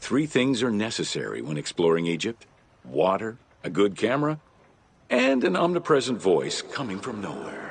Three things are necessary when exploring Egypt: water, a good camera, and an omnipresent voice coming from nowhere.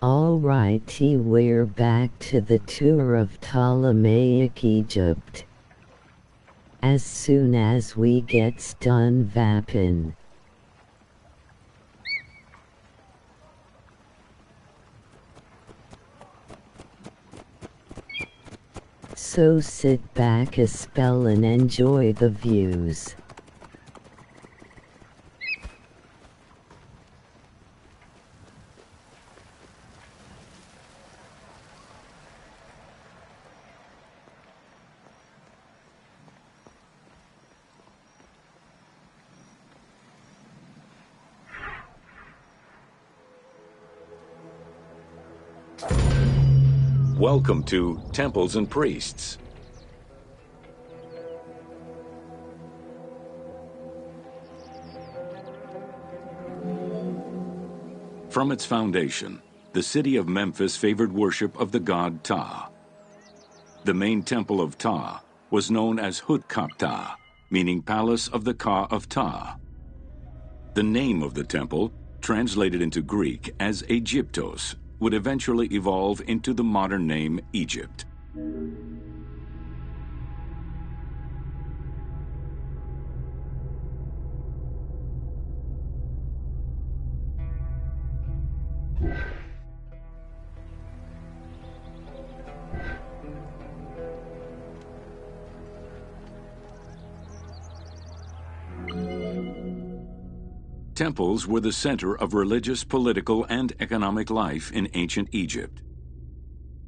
Alrighty, we're back to the tour of Ptolemaic Egypt. As soon as we get done vappin'. So sit back a spell and enjoy the views. Welcome to Temples and Priests. From its foundation, the city of Memphis favored worship of the god Ptah. The main temple of Ptah was known as Hutkaptah, meaning Palace of the Ka of Ptah. The name of the temple, translated into Greek as Aegyptos, would eventually evolve into the modern name Egypt. Temples were the center of religious, political, and economic life in ancient Egypt.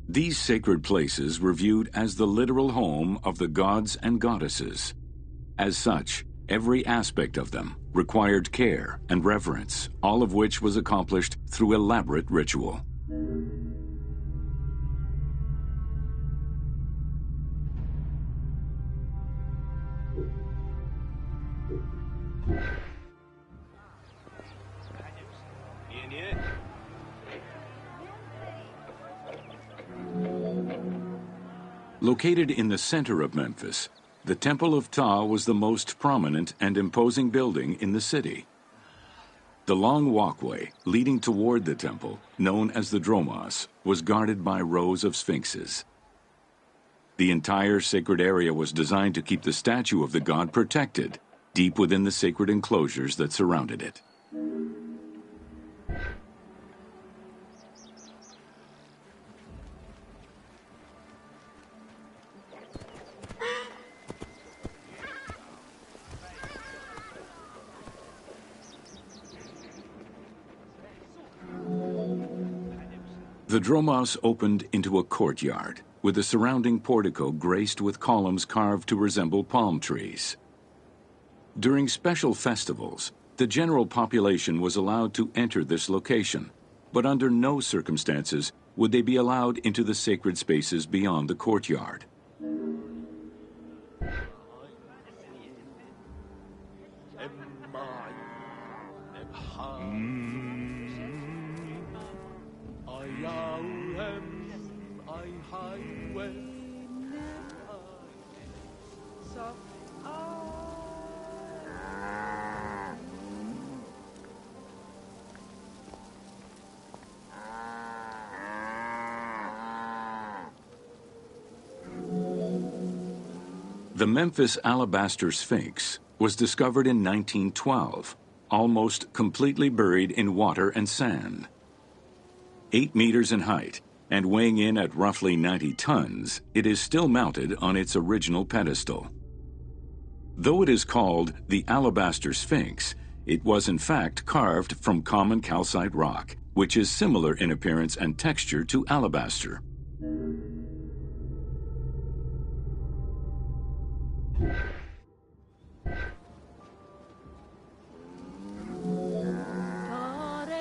These sacred places were viewed as the literal home of the gods and goddesses. As such, every aspect of them required care and reverence, all of which was accomplished through elaborate ritual. Located in the center of Memphis, the Temple of Ptah was the most prominent and imposing building in the city. The long walkway leading toward the temple, known as the Dromos, was guarded by rows of sphinxes. The entire sacred area was designed to keep the statue of the god protected, deep within the sacred enclosures that surrounded it. The Dromos opened into a courtyard, with the surrounding portico graced with columns carved to resemble palm trees. During special festivals, the general population was allowed to enter this location, but under no circumstances would they be allowed into the sacred spaces beyond the courtyard. The Memphis Alabaster Sphinx was discovered in 1912, almost completely buried in water and sand. 8 meters in height and weighing in at roughly 90 tons, it is still mounted on its original pedestal. Though it is called the Alabaster Sphinx, it was in fact carved from common calcite rock, which is similar in appearance and texture to alabaster.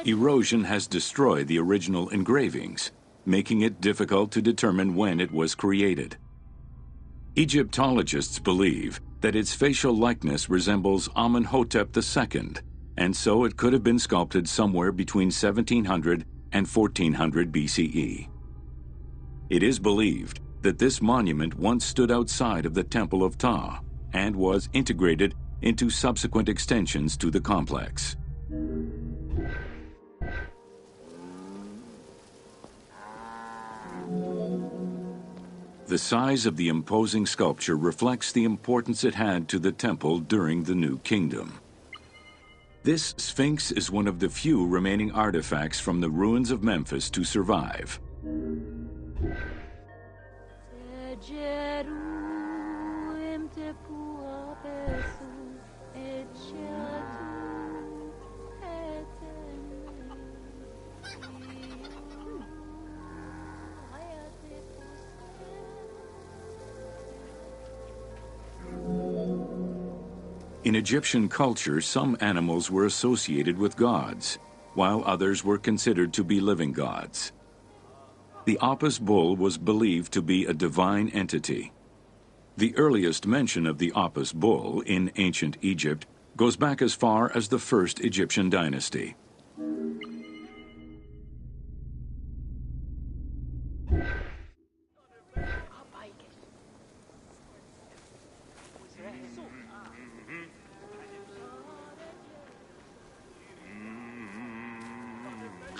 Erosion has destroyed the original engravings, making it difficult to determine when it was created. Egyptologists believe that its facial likeness resembles Amenhotep II, and so it could have been sculpted somewhere between 1700 and 1400 BCE. It is believed that this monument once stood outside of the Temple of Ptah and was integrated into subsequent extensions to the complex. The size of the imposing sculpture reflects the importance it had to the temple during the New Kingdom. This Sphinx is one of the few remaining artifacts from the ruins of Memphis to survive. In Egyptian culture, some animals were associated with gods, while others were considered to be living gods. The Apis bull was believed to be a divine entity. The earliest mention of the Apis bull in ancient Egypt goes back as far as the first Egyptian dynasty.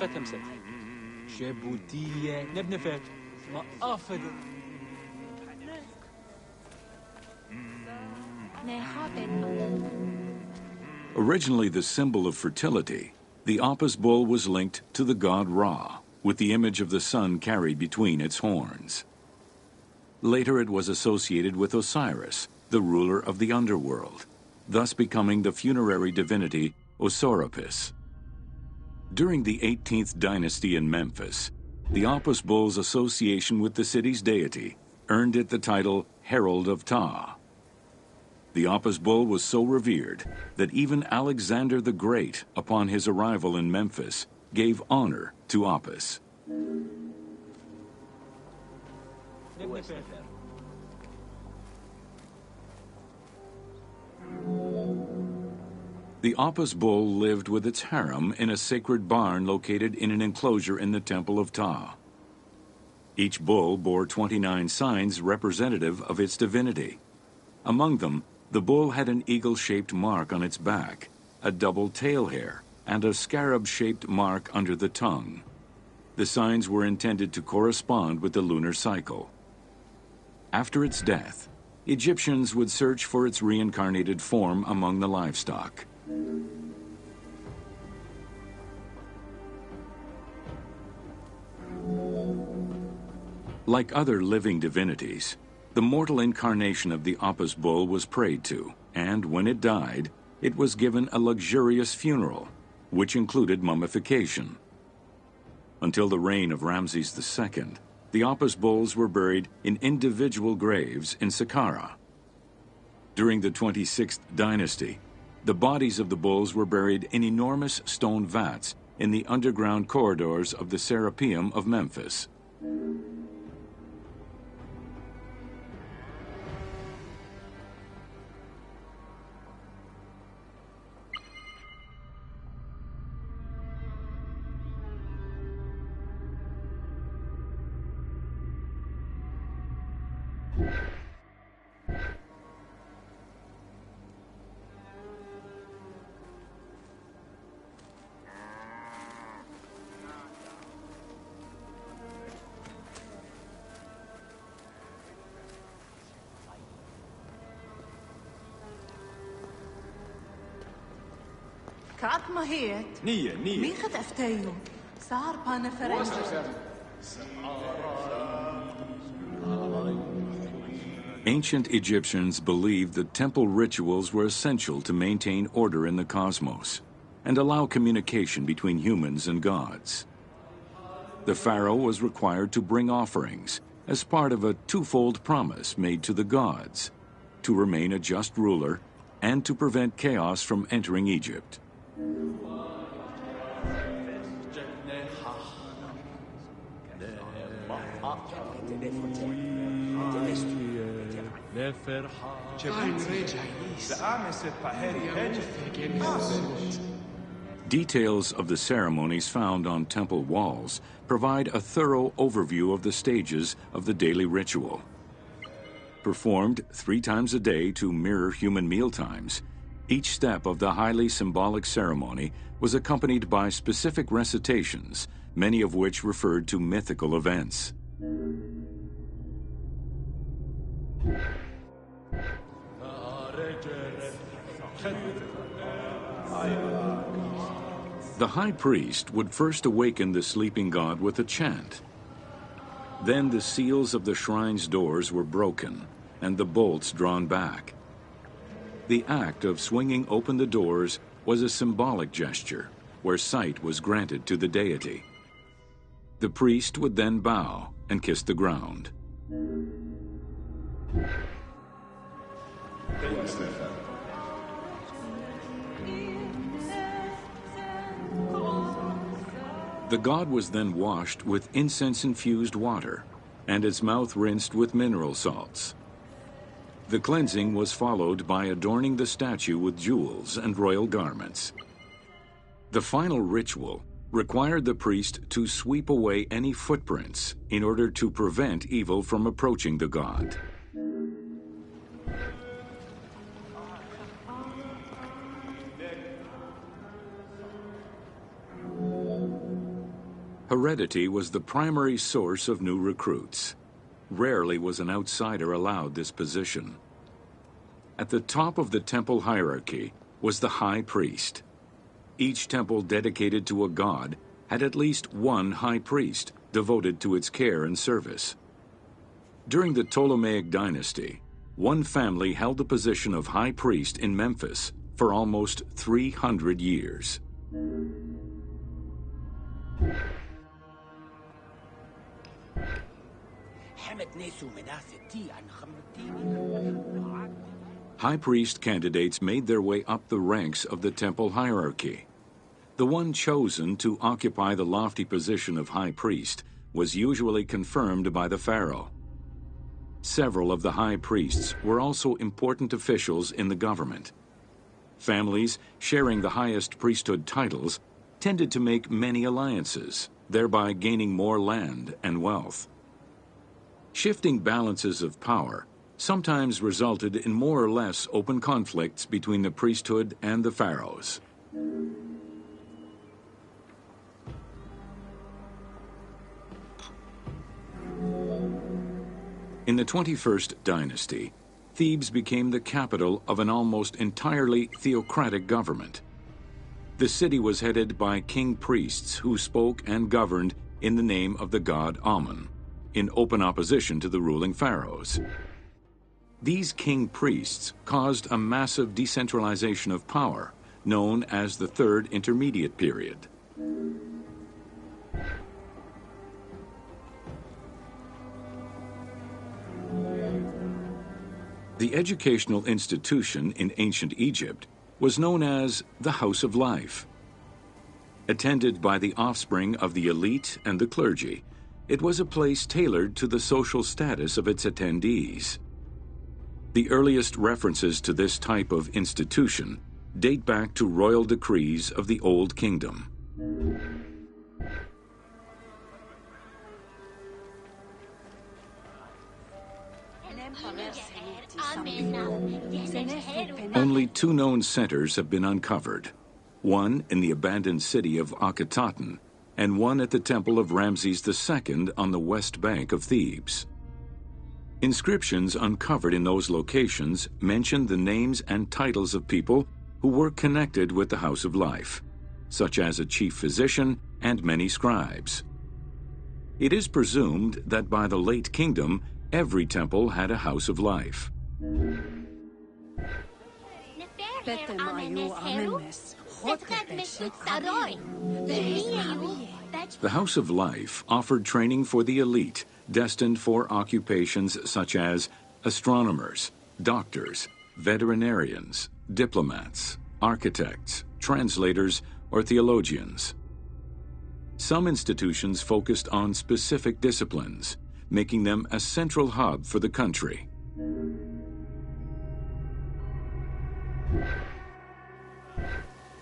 ختمست شبوتية نبنفت ما أفد Originally the symbol of fertility, the Apis bull was linked to the god Ra, with the image of the sun carried between its horns. Later it was associated with Osiris, the ruler of the underworld, thus becoming the funerary divinity Osiropis. During the 18th dynasty in Memphis, the Apis bull's association with the city's deity earned it the title Herald of Ptah. The Apis bull was so revered that even Alexander the Great, upon his arrival in Memphis, gave honor to Apis. The Apis bull lived with its harem in a sacred barn located in an enclosure in the Temple of Ptah. Each bull bore 29 signs representative of its divinity. Among them, the bull had an eagle-shaped mark on its back, a double tail hair, and a scarab-shaped mark under the tongue. The signs were intended to correspond with the lunar cycle. After its death, Egyptians would search for its reincarnated form among the livestock. Like other living divinities, the mortal incarnation of the Apis bull was prayed to, and when it died, it was given a luxurious funeral, which included mummification. Until the reign of Ramses II, the Apis bulls were buried in individual graves in Saqqara. During the 26th dynasty, the bodies of the bulls were buried in enormous stone vats in the underground corridors of the Serapeum of Memphis. كعك ما هي نية مين خدفتيو صار بانا فرنج Ancient Egyptians believed that temple rituals were essential to maintain order in the cosmos and allow communication between humans and gods. The pharaoh was required to bring offerings as part of a twofold promise made to the gods, to remain a just ruler and to prevent chaos from entering Egypt. Details of the ceremonies found on temple walls provide a thorough overview of the stages of the daily ritual. Performed 3 times a day to mirror human mealtimes, each step of the highly symbolic ceremony was accompanied by specific recitations, many of which referred to mythical events. The high priest would first awaken the sleeping god with a chant. Then the seals of the shrine's doors were broken and the bolts drawn back. The act of swinging open the doors was a symbolic gesture where sight was granted to the deity. The priest would then bow and kiss the ground. The god was then washed with incense-infused water and its mouth rinsed with mineral salts. The cleansing was followed by adorning the statue with jewels and royal garments. The final ritual required the priest to sweep away any footprints in order to prevent evil from approaching the god. Heredity was the primary source of new recruits. Rarely was an outsider allowed this position. At the top of the temple hierarchy was the high priest. Each temple dedicated to a god had at least one high priest devoted to its care and service. During the Ptolemaic dynasty, one family held the position of high priest in Memphis for almost 300 years. High priest candidates made their way up the ranks of the temple hierarchy. The one chosen to occupy the lofty position of high priest was usually confirmed by the pharaoh. Several of the high priests were also important officials in the government. Families sharing the highest priesthood titles tended to make many alliances, thereby gaining more land and wealth. Shifting balances of power sometimes resulted in more or less open conflicts between the priesthood and the pharaohs. In the 21st dynasty, Thebes became the capital of an almost entirely theocratic government. The city was headed by king priests who spoke and governed in the name of the god Amun, in open opposition to the ruling pharaohs. These king priests caused a massive decentralization of power, known as the Third Intermediate Period. The educational institution in ancient Egypt was known as the House of Life. Attended by the offspring of the elite and the clergy, it was a place tailored to the social status of its attendees. The earliest references to this type of institution date back to royal decrees of the Old Kingdom. Only 2 known centers have been uncovered, one in the abandoned city of Akhetaten and one at the temple of Ramses II on the west bank of Thebes. Inscriptions uncovered in those locations mention the names and titles of people who were connected with the House of Life, such as a chief physician and many scribes. It is presumed that by the late kingdom, every temple had a House of Life. The House of Life offered training for the elite, destined for occupations such as astronomers, doctors, veterinarians, diplomats, architects, translators, or theologians. Some institutions focused on specific disciplines, making them a central hub for the country.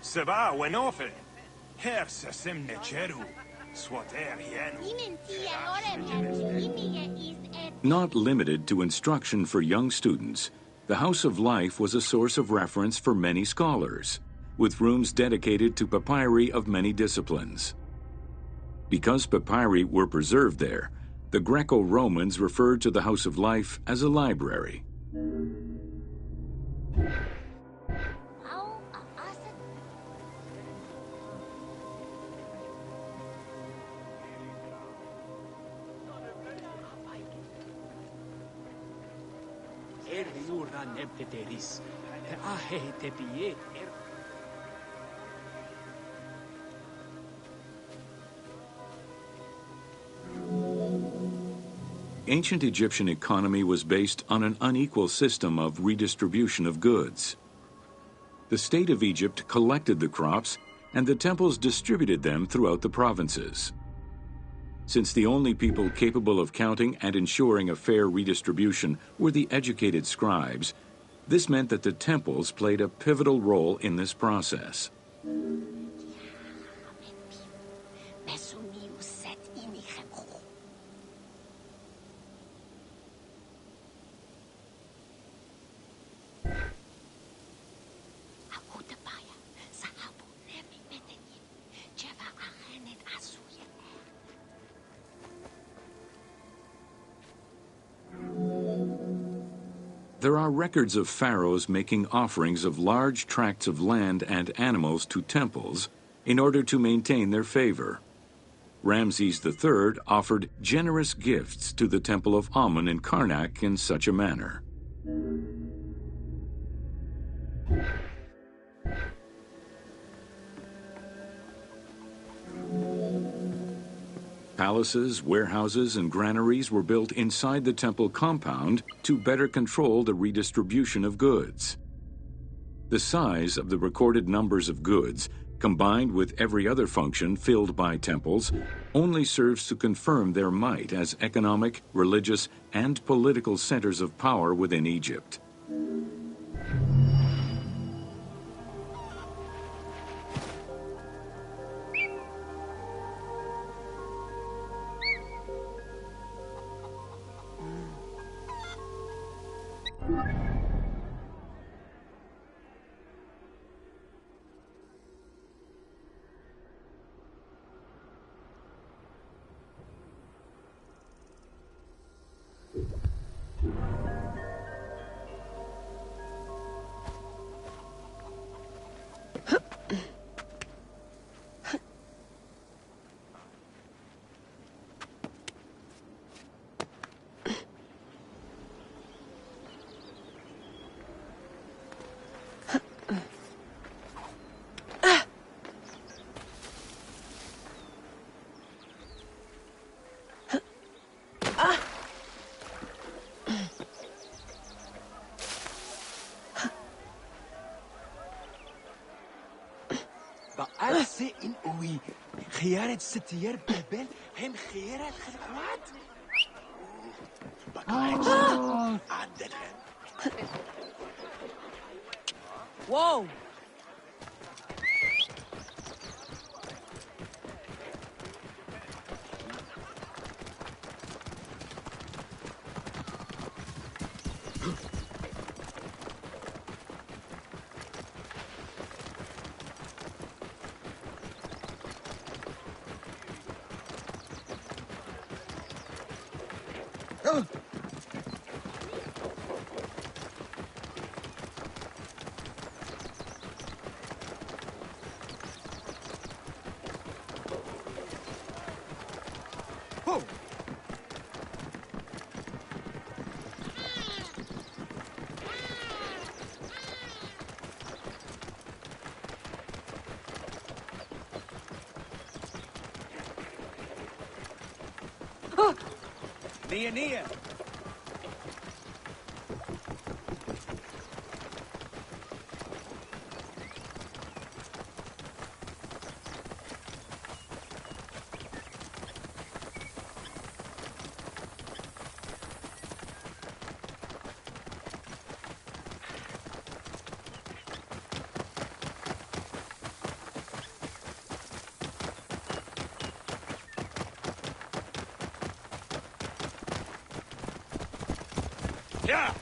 Seba wenofe. Her sesemne cheru. Swater hienu. Not limited to instruction for young students, the House of Life was a source of reference for many scholars, with rooms dedicated to papyri of many disciplines. Because papyri were preserved there, the Greco-Romans referred to the House of Life as a library. Ancient Egyptian economy was based on an unequal system of redistribution of goods. The state of Egypt collected the crops, and the temples distributed them throughout the provinces. Since the only people capable of counting and ensuring a fair redistribution were the educated scribes, this meant that the temples played a pivotal role in this process. There are records of pharaohs making offerings of large tracts of land and animals to temples in order to maintain their favor. Ramses III offered generous gifts to the temple of Amun in Karnak in such a manner. Palaces, warehouses, and granaries were built inside the temple compound to better control the redistribution of goods. The size of the recorded numbers of goods, combined with every other function filled by temples, only serves to confirm their might as economic, religious, and political centers of power within Egypt. بأرسي إن أوي خيارة ستير ببل هم خيارة الخلقات بقاعد عدلها واو Nia. Yeah.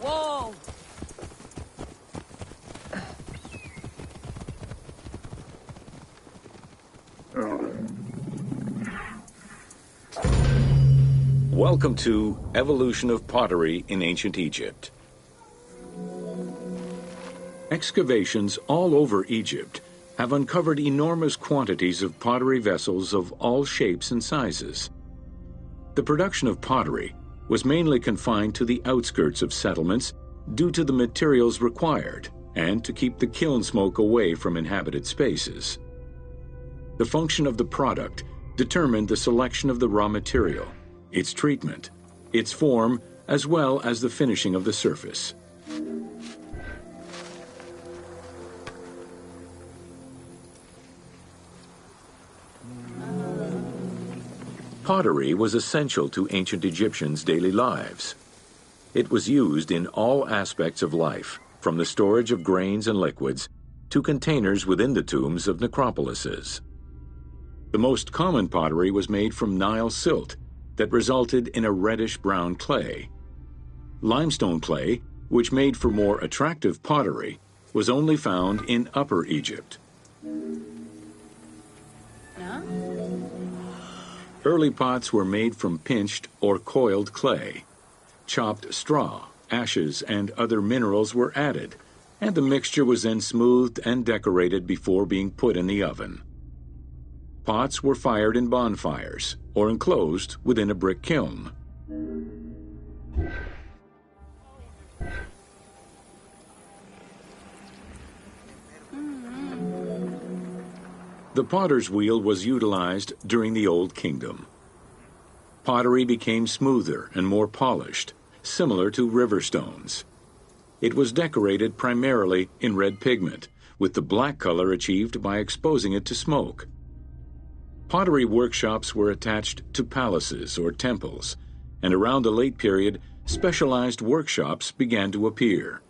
Whoa! Welcome to Evolution of Pottery in Ancient Egypt. Excavations all over Egypt have uncovered enormous quantities of pottery vessels of all shapes and sizes. The production of pottery was mainly confined to the outskirts of settlements due to the materials required and to keep the kiln smoke away from inhabited spaces. The function of the product determined the selection of the raw material, its treatment, its form, as well as the finishing of the surface. Pottery was essential to ancient Egyptians' daily lives. It was used in all aspects of life, from the storage of grains and liquids to containers within the tombs of necropolises. The most common pottery was made from Nile silt that resulted in a reddish-brown clay. Limestone clay, which made for more attractive pottery, was only found in Upper Egypt. Early pots were made from pinched or coiled clay. Chopped straw, ashes, and other minerals were added, and the mixture was then smoothed and decorated before being put in the oven. Pots were fired in bonfires or enclosed within a brick kiln. The potter's wheel was utilized during the Old Kingdom. Pottery became smoother and more polished, similar to river stones. It was decorated primarily in red pigment, with the black color achieved by exposing it to smoke. Pottery workshops were attached to palaces or temples, and around the late period, specialized workshops began to appear.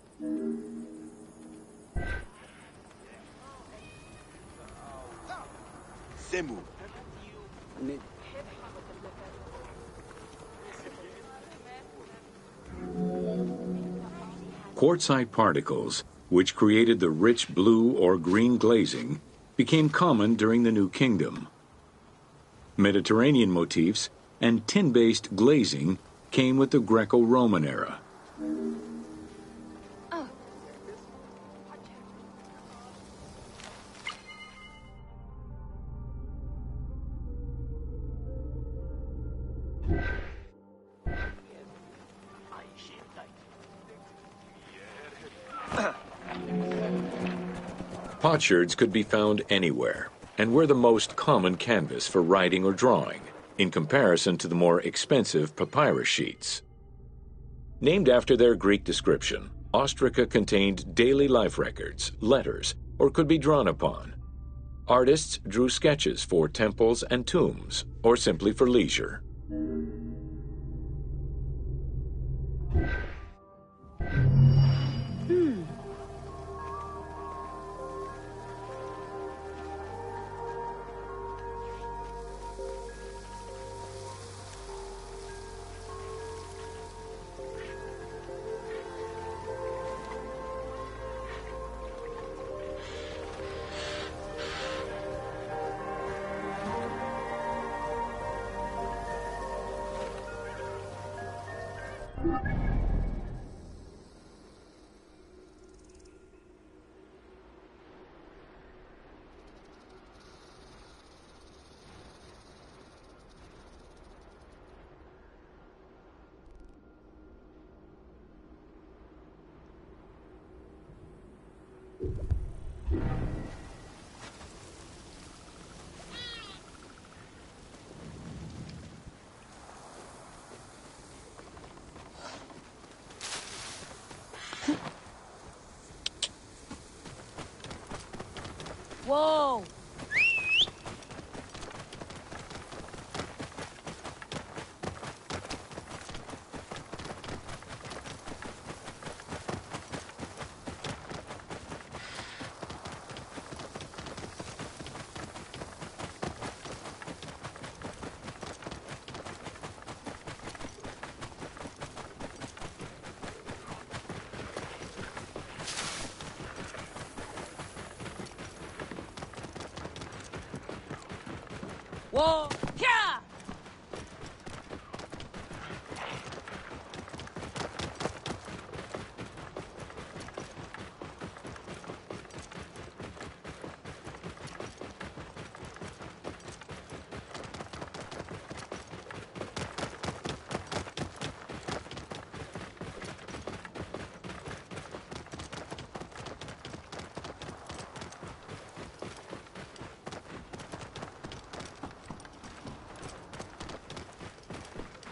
Quartzite particles, which created the rich blue or green glazing, became common during the New Kingdom. Mediterranean motifs and tin-based glazing came with the Greco-Roman era. Potsherds could be found anywhere and were the most common canvas for writing or drawing, in comparison to the more expensive papyrus sheets. Named after their Greek description, ostraca contained daily life records, letters, or could be drawn upon. Artists drew sketches for temples and tombs, or simply for leisure. Whoa! Whoa! Yeah!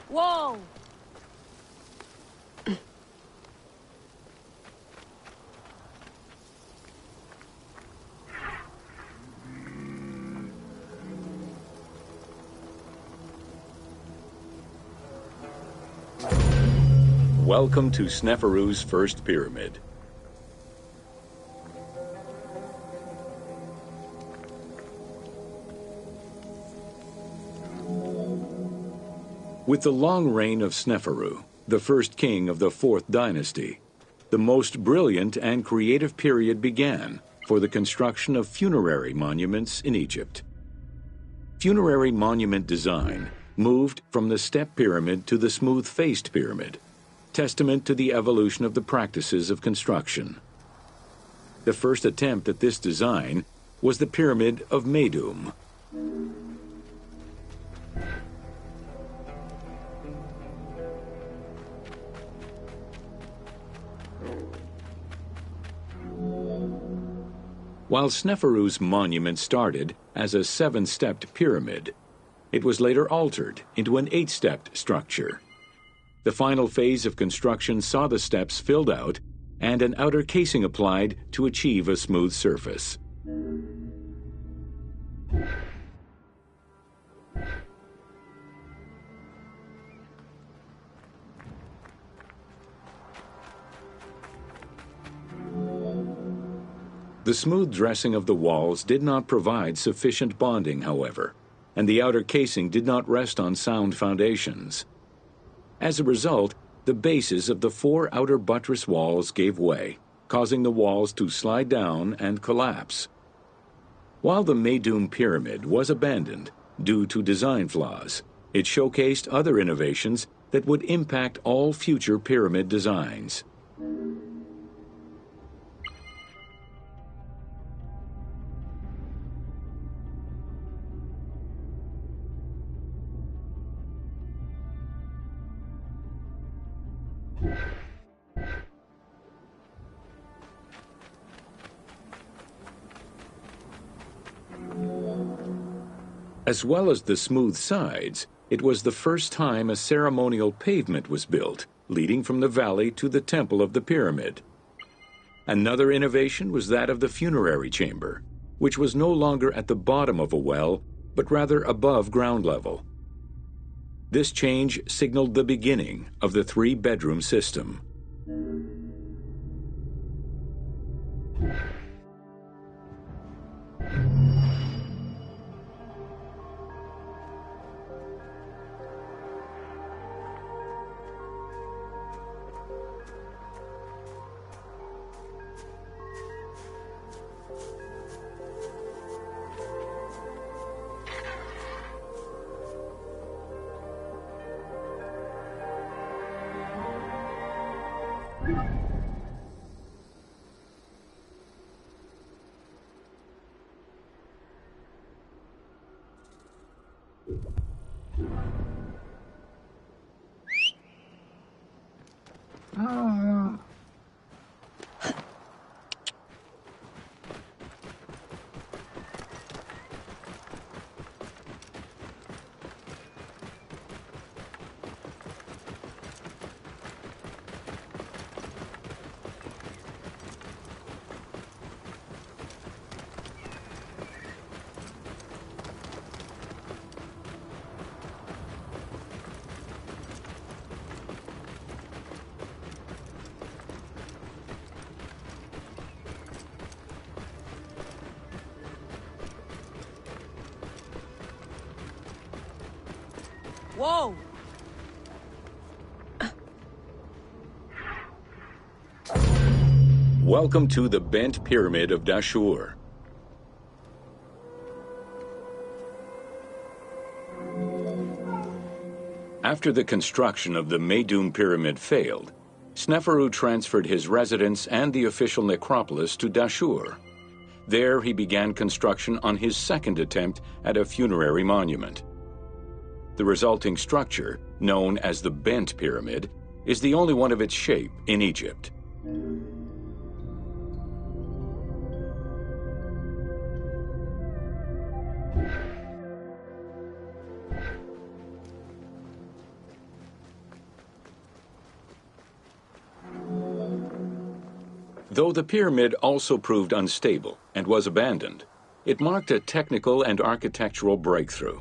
Whoa! Welcome to Sneferu's first pyramid. With the long reign of Sneferu, the first king of the Fourth Dynasty, the most brilliant and creative period began for the construction of funerary monuments in Egypt. Funerary monument design moved from the step pyramid to the smooth-faced pyramid, testament to the evolution of the practices of construction. The first attempt at this design was the Pyramid of Meidum. While Sneferu's monument started as a 7-stepped pyramid, it was later altered into an 8-stepped structure. The final phase of construction saw the steps filled out and an outer casing applied to achieve a smooth surface. The smooth dressing of the walls did not provide sufficient bonding, however, and the outer casing did not rest on sound foundations. As a result, the bases of the 4 outer buttress walls gave way, causing the walls to slide down and collapse. While the Meidum Pyramid was abandoned due to design flaws, it showcased other innovations that would impact all future pyramid designs. As well as the smooth sides, it was the first time a ceremonial pavement was built, leading from the valley to the temple of the pyramid. Another innovation was that of the funerary chamber, which was no longer at the bottom of a well, but rather above ground level. This change signaled the beginning of the 3-bedroom system. Whoa! Welcome to the Bent Pyramid of Dashur. After the construction of the Meidum Pyramid failed, Sneferu transferred his residence and the official necropolis to Dashur. There he began construction on his second attempt at a funerary monument. The resulting structure, known as the Bent Pyramid, is the only one of its shape in Egypt. Though the pyramid also proved unstable and was abandoned, it marked a technical and architectural breakthrough.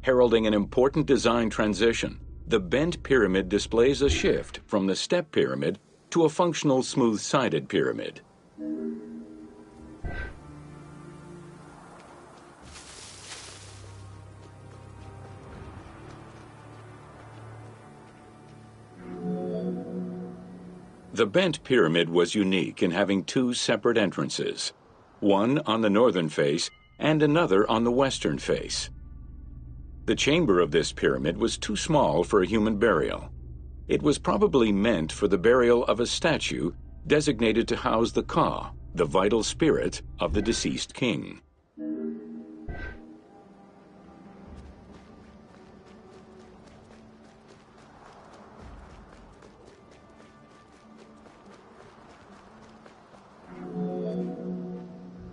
Heralding an important design transition, the Bent Pyramid displays a shift from the step pyramid to a functional smooth-sided pyramid. The Bent Pyramid was unique in having two separate entrances, one on the northern face and another on the western face. The chamber of this pyramid was too small for a human burial. It was probably meant for the burial of a statue designated to house the Ka, the vital spirit of the deceased king.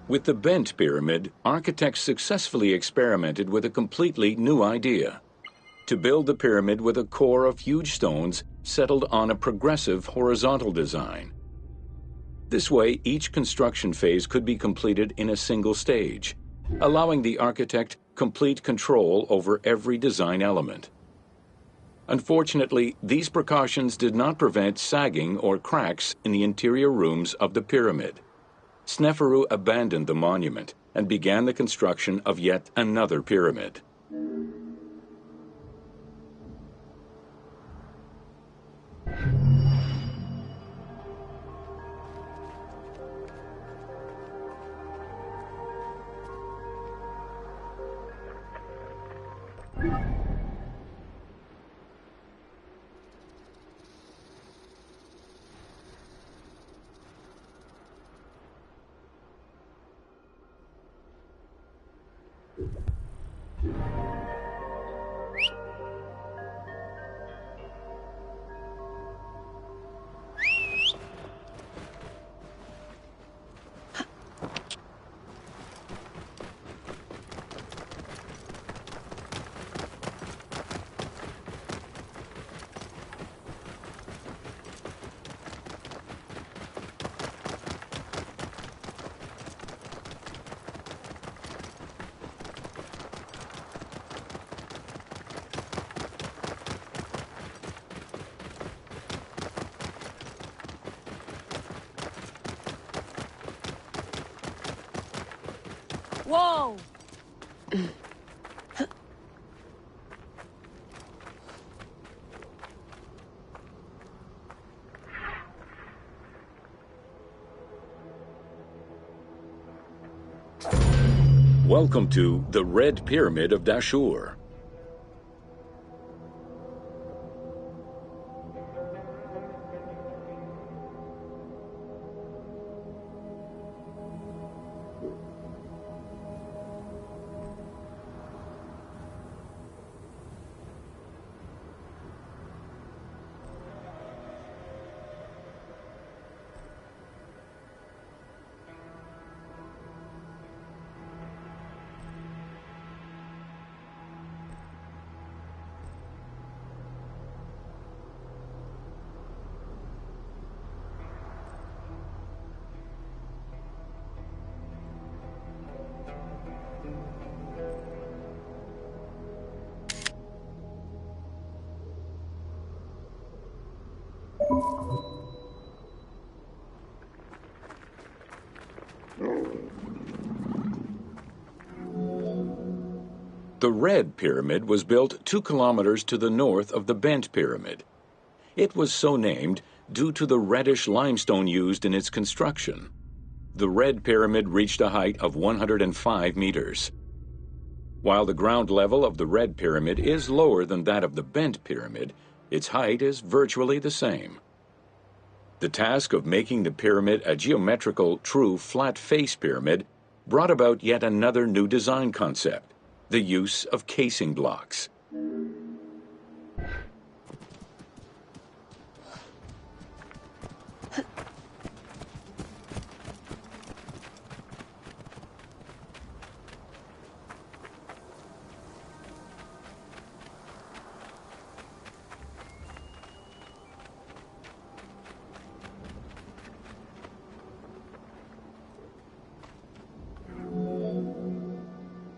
With the Bent Pyramid, architects successfully experimented with a completely new idea: to build the pyramid with a core of huge stones settled on a progressive horizontal design. This way, each construction phase could be completed in a single stage, allowing the architect complete control over every design element. Unfortunately, these precautions did not prevent sagging or cracks in the interior rooms of the pyramid. Sneferu abandoned the monument and began the construction of yet another pyramid. Whoa! Welcome to the Red Pyramid of Dashur. The Red Pyramid was built 2 kilometers to the north of the Bent Pyramid. It was so named due to the reddish limestone used in its construction. The Red Pyramid reached a height of 105 meters. While the ground level of the Red Pyramid is lower than that of the Bent Pyramid, its height is virtually the same. The task of making the pyramid a geometrical, true flat-face pyramid brought about yet another new design concept: the use of casing blocks.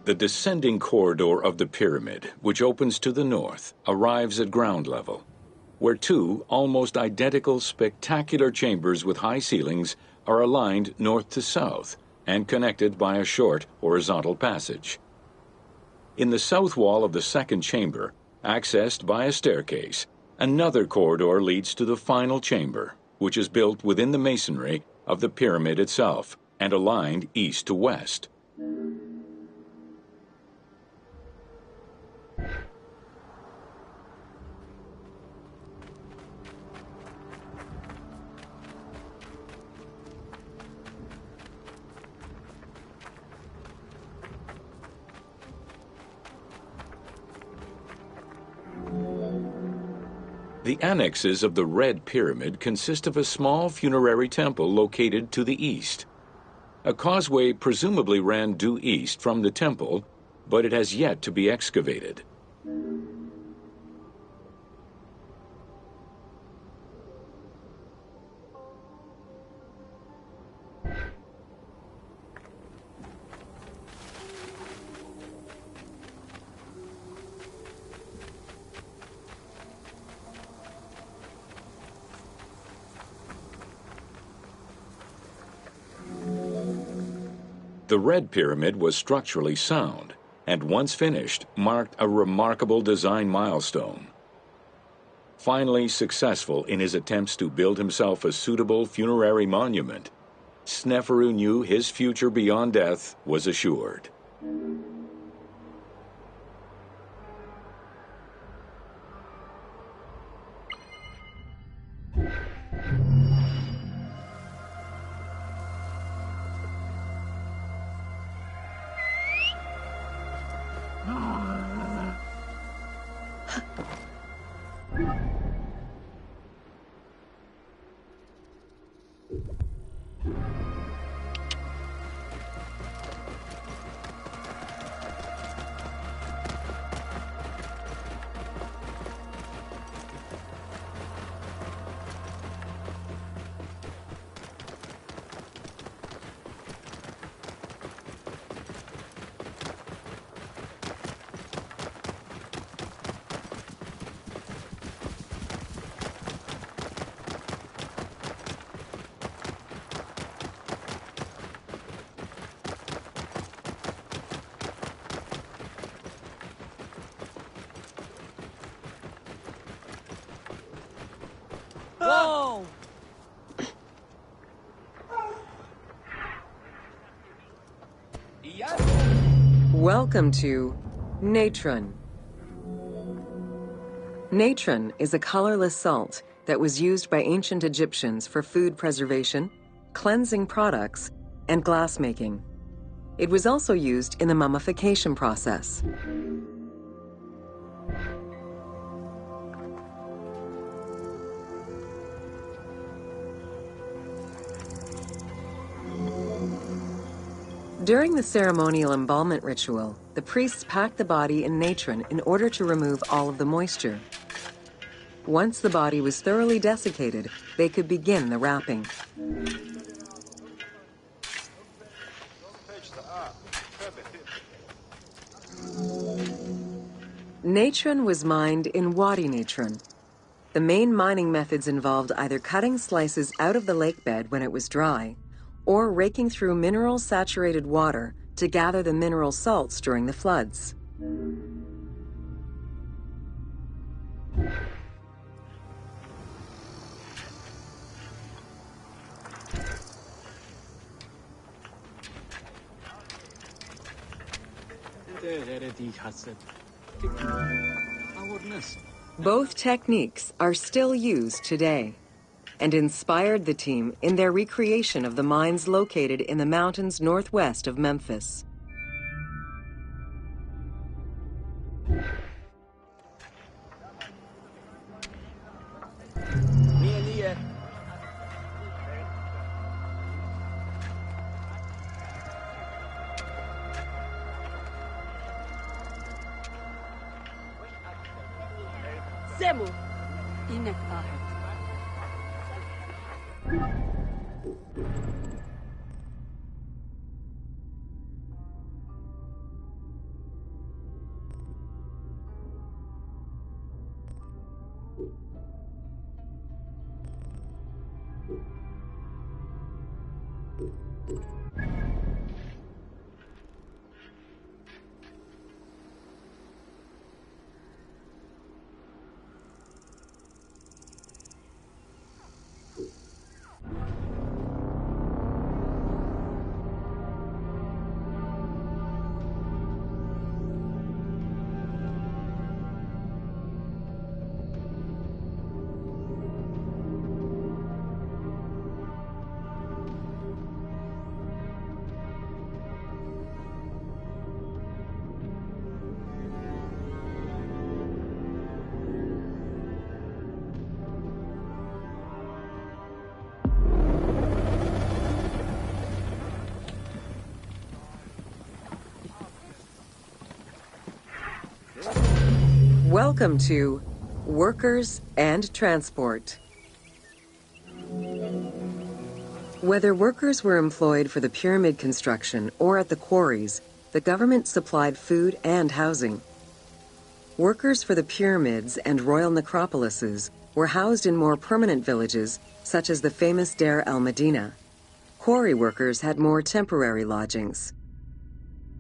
The descending corridor of the pyramid, which opens to the north, arrives at ground level, where 2 almost identical spectacular chambers with high ceilings are aligned north to south and connected by a short horizontal passage. In the south wall of the second chamber, accessed by a staircase, another corridor leads to the final chamber, which is built within the masonry of the pyramid itself and aligned east to west. The annexes of the Red Pyramid consist of a small funerary temple located to the east. A causeway presumably ran due east from the temple, but it has yet to be excavated. The Red Pyramid was structurally sound, and once finished, marked a remarkable design milestone. Finally successful in his attempts to build himself a suitable funerary monument, Sneferu knew his future beyond death was assured. Whoa! Welcome to natron. Natron is a colorless salt that was used by ancient Egyptians for food preservation, cleansing products, and glass making. It was also used in the mummification process. During the ceremonial embalmment ritual, the priests packed the body in natron in order to remove all of the moisture. Once the body was thoroughly desiccated, they could begin the wrapping. Natron was mined in Wadi Natron. The main mining methods involved either cutting slices out of the lake bed when it was dry, or raking through mineral-saturated water to gather the mineral salts during the floods. Both techniques are still used today and inspired the team in their recreation of the mines located in the mountains northwest of Memphis. سمو إنك طاهر. Welcome to Workers and Transport. Whether workers were employed for the pyramid construction or at the quarries, the government supplied food and housing. Workers for the pyramids and royal necropolises were housed in more permanent villages, such as the famous Deir el-Medina. Quarry workers had more temporary lodgings.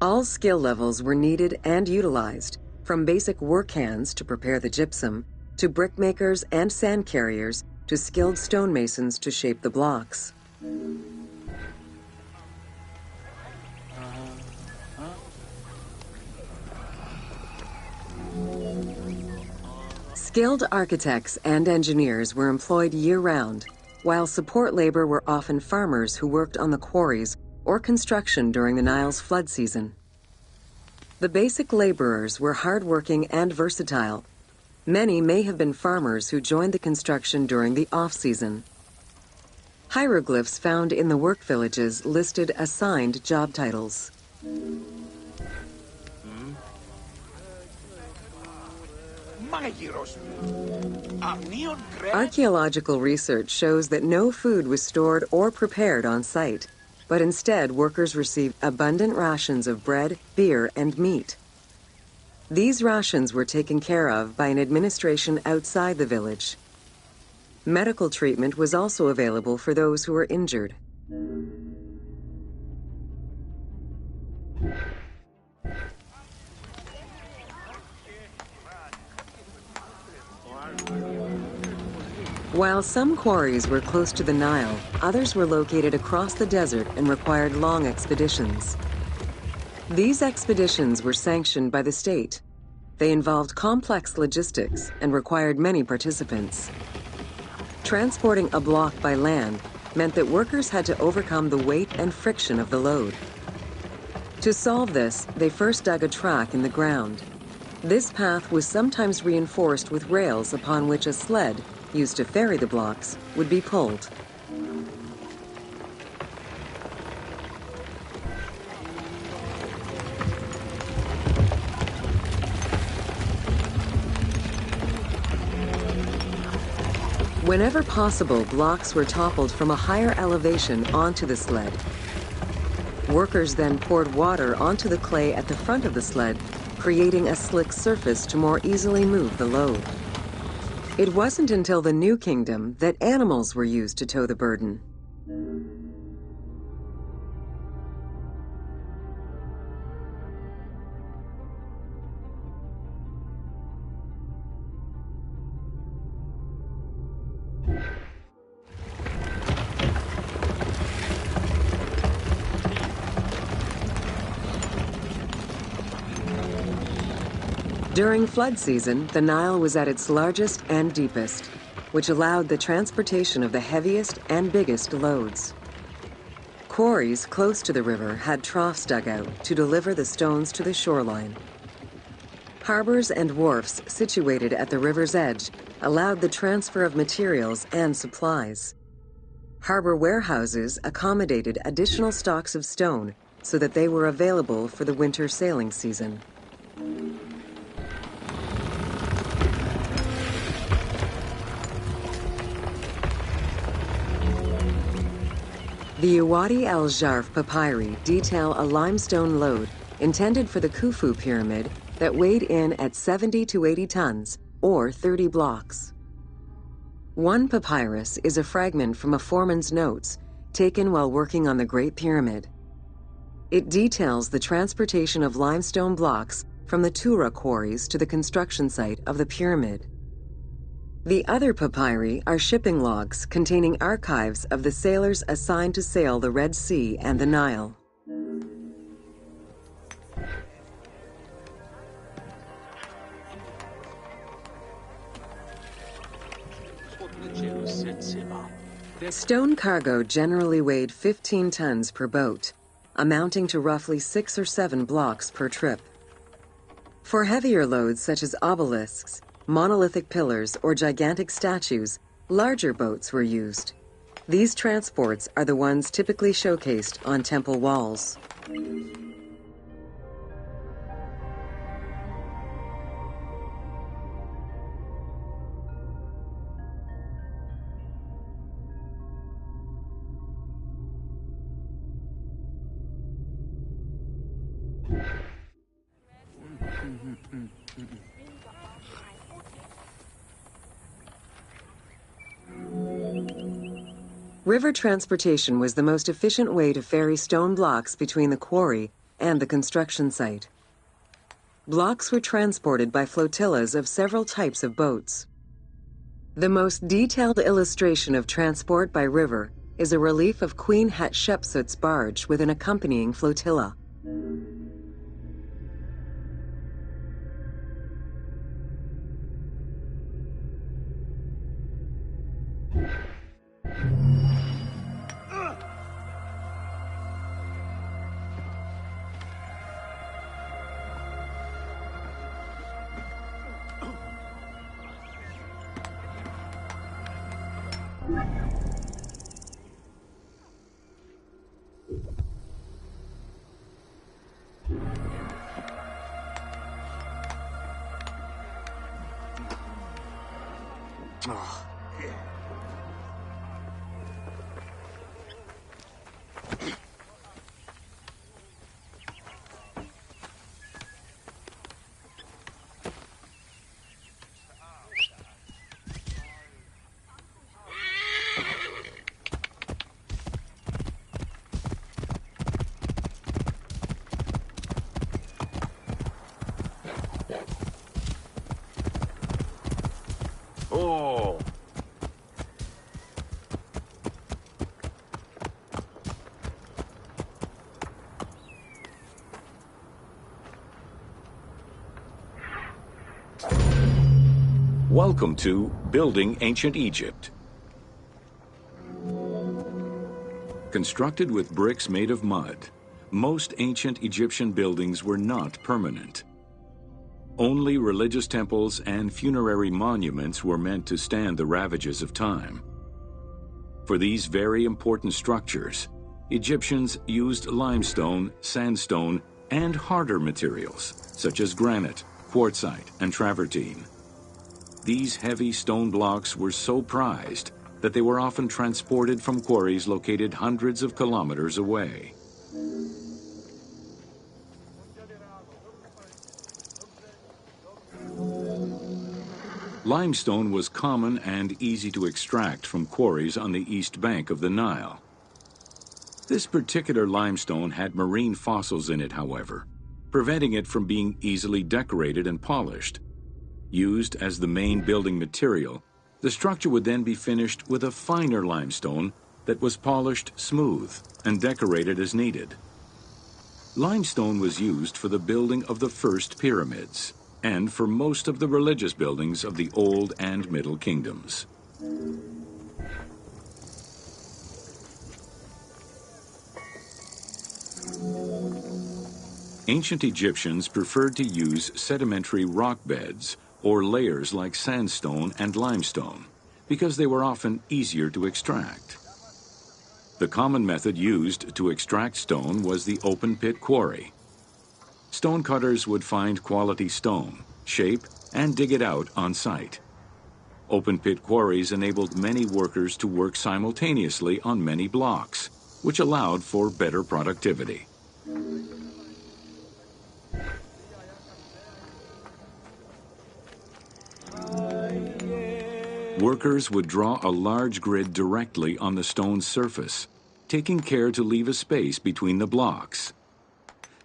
All skill levels were needed and utilized, from basic work hands to prepare the gypsum, to brickmakers and sand carriers, to skilled stonemasons to shape the blocks. Skilled architects and engineers were employed year-round, while support labor were often farmers who worked on the quarries or construction during the Nile's flood season. The basic laborers were hardworking and versatile. Many may have been farmers who joined the construction during the off-season. Hieroglyphs found in the work villages listed assigned job titles. Archaeological research shows that no food was stored or prepared on site, but instead workers received abundant rations of bread, beer, and meat. These rations were taken care of by an administration outside the village. Medical treatment was also available for those who were injured. While some quarries were close to the Nile, others were located across the desert and required long expeditions. These expeditions were sanctioned by the state. They involved complex logistics and required many participants. Transporting a block by land meant that workers had to overcome the weight and friction of the load. To solve this, they first dug a track in the ground. This path was sometimes reinforced with rails upon which a sled, used to ferry the blocks, would be pulled. Whenever possible, blocks were toppled from a higher elevation onto the sled. Workers then poured water onto the clay at the front of the sled, creating a slick surface to more easily move the load. It wasn't until the New Kingdom that animals were used to tow the burden. During flood season, the Nile was at its largest and deepest, which allowed the transportation of the heaviest and biggest loads. Quarries close to the river had troughs dug out to deliver the stones to the shoreline. Harbors and wharfs situated at the river's edge allowed the transfer of materials and supplies. Harbor warehouses accommodated additional stocks of stone so that they were available for the winter sailing season. The Uwadi al-Jarf papyri detail a limestone load intended for the Khufu pyramid that weighed in at 70 to 80 tons, or 30 blocks. One papyrus is a fragment from a foreman's notes taken while working on the Great Pyramid. It details the transportation of limestone blocks from the Tura quarries to the construction site of the pyramid. The other papyri are shipping logs containing archives of the sailors assigned to sail the Red Sea and the Nile. Stone cargo generally weighed 15 tons per boat, amounting to roughly 6 or 7 blocks per trip. For heavier loads such as obelisks, monolithic pillars, or gigantic statues, larger boats were used. These transports are the ones typically showcased on temple walls. River transportation was the most efficient way to ferry stone blocks between the quarry and the construction site. Blocks were transported by flotillas of several types of boats. The most detailed illustration of transport by river is a relief of Queen Hatshepsut's barge with an accompanying flotilla. Oh! Welcome to Building Ancient Egypt. Constructed with bricks made of mud, most ancient Egyptian buildings were not permanent. Only religious temples and funerary monuments were meant to stand the ravages of time. For these very important structures, Egyptians used limestone, sandstone, and harder materials, such as granite, quartzite, and travertine. These heavy stone blocks were so prized that they were often transported from quarries located hundreds of kilometers away. Limestone was common and easy to extract from quarries on the east bank of the Nile. This particular limestone had marine fossils in it, however, preventing it from being easily decorated and polished. Used as the main building material, the structure would then be finished with a finer limestone that was polished smooth and decorated as needed. Limestone was used for the building of the first pyramids. and for most of the religious buildings of the Old and Middle Kingdoms. Ancient Egyptians preferred to use sedimentary rock beds or layers like sandstone and limestone because they were often easier to extract. The common method used to extract stone was the open pit quarry. Stonecutters would find quality stone, shape, and dig it out on site. Open pit quarries enabled many workers to work simultaneously on many blocks, which allowed for better productivity. Workers would draw a large grid directly on the stone's surface, taking care to leave a space between the blocks.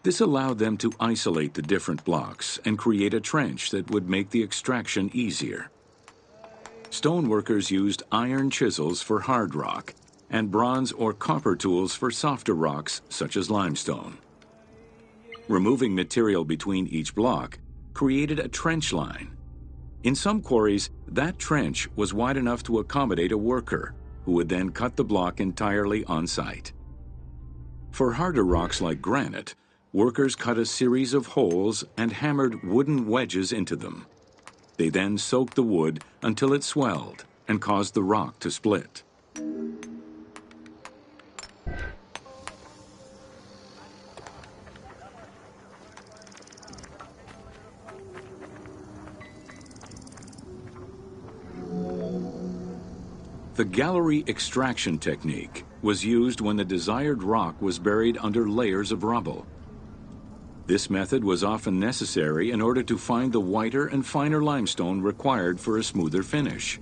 This allowed them to isolate the different blocks and create a trench that would make the extraction easier. Stoneworkers used iron chisels for hard rock and bronze or copper tools for softer rocks such as limestone. Removing material between each block created a trench line. In some quarries, that trench was wide enough to accommodate a worker, who would then cut the block entirely on site. For harder rocks like granite, workers cut a series of holes and hammered wooden wedges into them. They then soaked the wood until it swelled and caused the rock to split. The gallery extraction technique was used when the desired rock was buried under layers of rubble. This method was often necessary in order to find the whiter and finer limestone required for a smoother finish.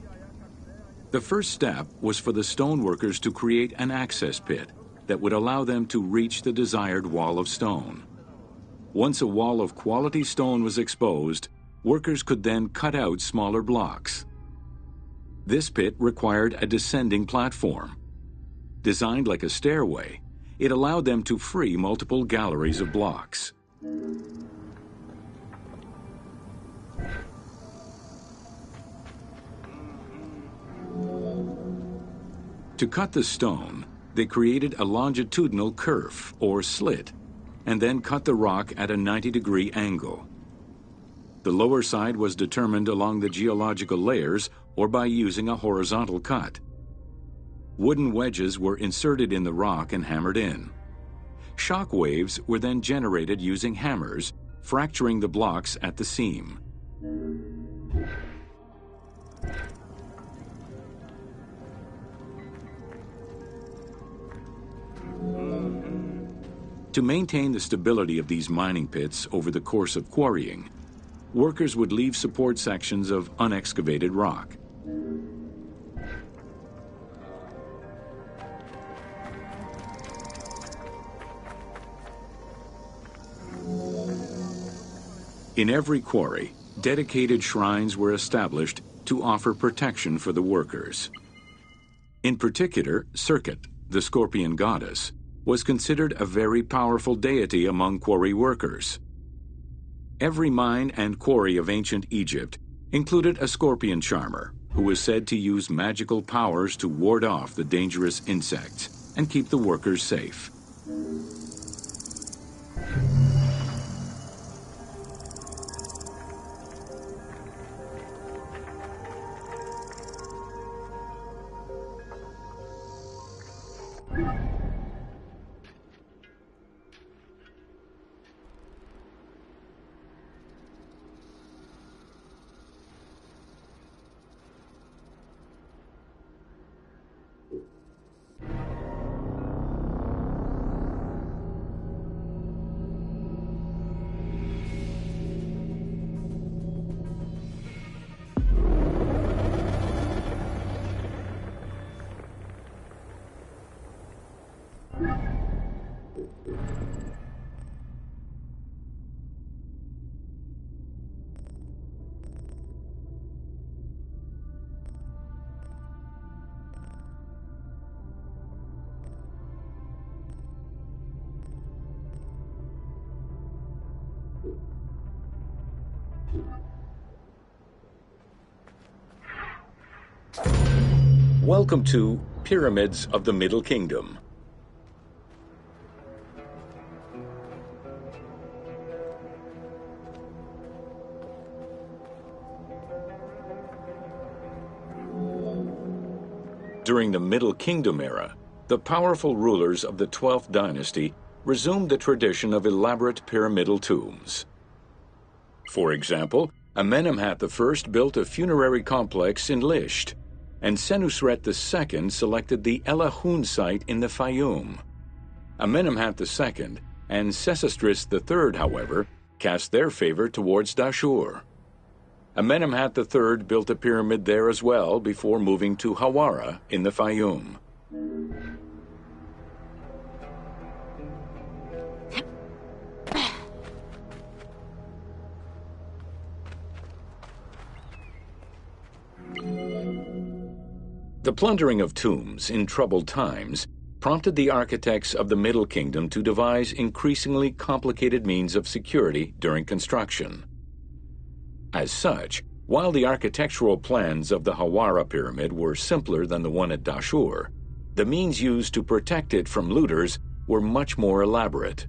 The first step was for the stoneworkers to create an access pit that would allow them to reach the desired wall of stone. Once a wall of quality stone was exposed, workers could then cut out smaller blocks. This pit required a descending platform. Designed like a stairway, it allowed them to free multiple galleries of blocks. To cut the stone, they created a longitudinal kerf, or slit, and then cut the rock at a 90-degree angle. The lower side was determined along the geological layers or by using a horizontal cut. Wooden wedges were inserted in the rock and hammered in. Shock waves were then generated using hammers, fracturing the blocks at the seam. To maintain the stability of these mining pits over the course of quarrying, workers would leave support sections of unexcavated rock. In every quarry, dedicated shrines were established to offer protection for the workers. In particular, Serket, the scorpion goddess, was considered a very powerful deity among quarry workers. Every mine and quarry of ancient Egypt included a scorpion charmer, who was said to use magical powers to ward off the dangerous insects and keep the workers safe. Welcome to Pyramids of the Middle Kingdom. During the Middle Kingdom era, the powerful rulers of the 12th dynasty resumed the tradition of elaborate pyramidal tombs. For example, Amenemhat I built a funerary complex in Lisht, and Senusret II selected the Elahun site in the Fayoum. Amenemhat II and Sesostris III, however, cast their favor towards Dashur. Amenemhat III built a pyramid there as well before moving to Hawara in the Fayoum. The plundering of tombs in troubled times prompted the architects of the Middle Kingdom to devise increasingly complicated means of security during construction. As such, while the architectural plans of the Hawara pyramid were simpler than the one at Dashur, the means used to protect it from looters were much more elaborate.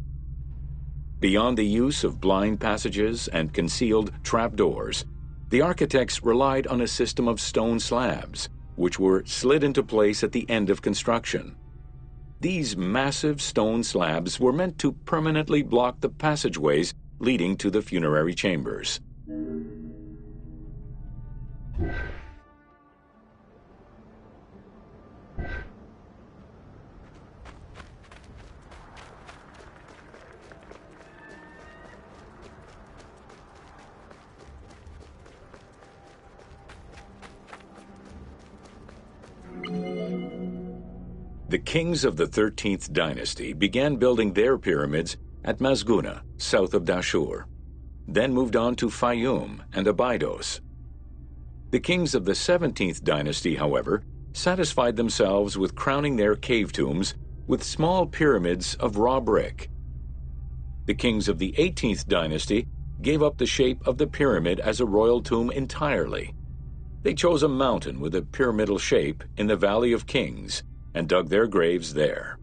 Beyond the use of blind passages and concealed trapdoors, the architects relied on a system of stone slabs, which were slid into place at the end of construction. These massive stone slabs were meant to permanently block the passageways leading to the funerary chambers. The kings of the 13th dynasty began building their pyramids at Mazguna, south of Dashur, then moved on to Fayoum and Abydos. The kings of the 17th dynasty, however, satisfied themselves with crowning their cave tombs with small pyramids of raw brick. The kings of the 18th dynasty gave up the shape of the pyramid as a royal tomb entirely. They chose a mountain with a pyramidal shape in the Valley of Kings and dug their graves there.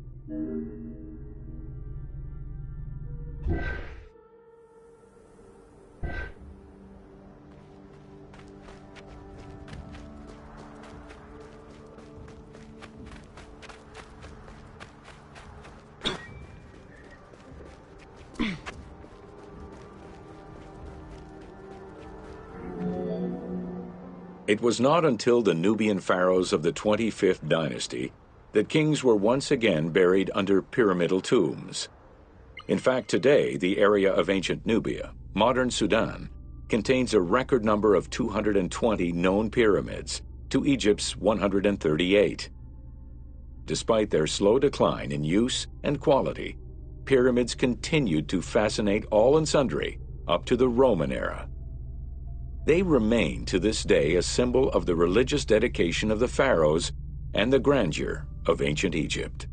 It was not until the Nubian pharaohs of the 25th dynasty that kings were once again buried under pyramidal tombs. In fact, today, the area of ancient Nubia, modern Sudan, contains a record number of 220 known pyramids to Egypt's 138. Despite their slow decline in use and quality, pyramids continued to fascinate all and sundry up to the Roman era. They remain to this day a symbol of the religious dedication of the pharaohs and the grandeur of ancient Egypt.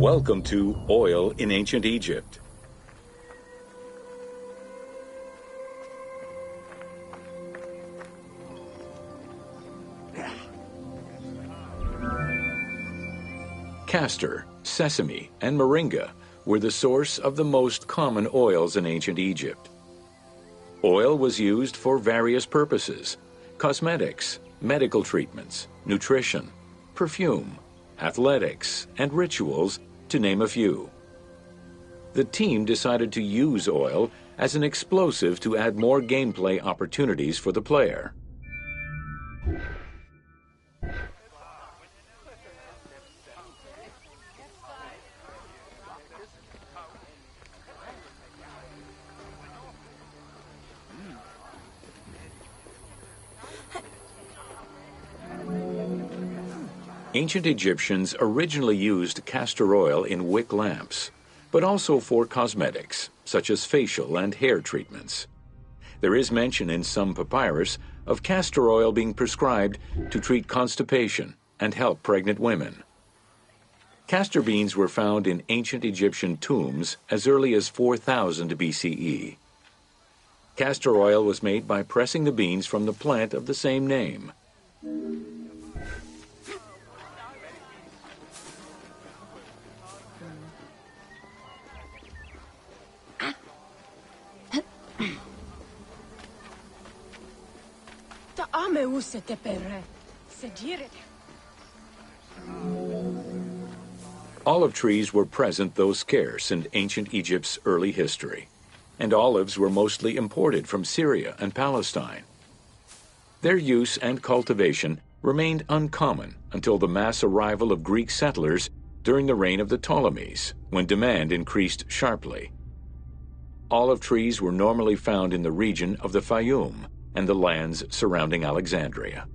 Welcome to Oil in Ancient Egypt. Castor, sesame, and moringa were the source of the most common oils in ancient Egypt. Oil was used for various purposes: cosmetics, medical treatments, nutrition, perfume, athletics, and rituals, to name a few. The team decided to use oil as an explosive to add more gameplay opportunities for the player. Ancient Egyptians originally used castor oil in wick lamps, but also for cosmetics, such as facial and hair treatments. There is mention in some papyrus of castor oil being prescribed to treat constipation and help pregnant women. Castor beans were found in ancient Egyptian tombs as early as 4000 BCE. Castor oil was made by pressing the beans from the plant of the same name. Olive trees were present, though scarce, in ancient Egypt's early history, and olives were mostly imported from Syria and Palestine. Their use and cultivation remained uncommon until the mass arrival of Greek settlers during the reign of the Ptolemies, when demand increased sharply. Olive trees were normally found in the region of the Fayum and the lands surrounding Alexandria.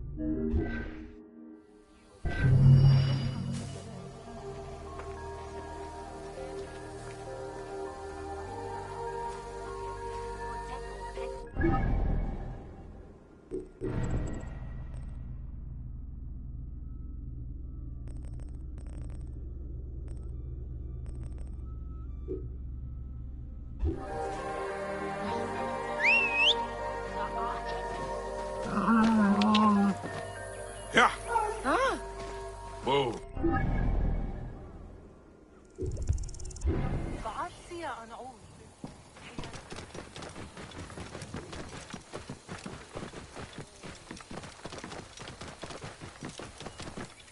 Yeah. Whoa.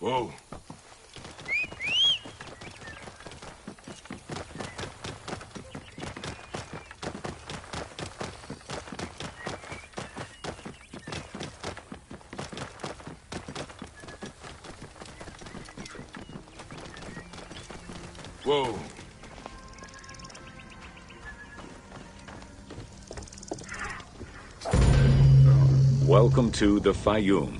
Whoa. Whoa. Welcome to the Fayum.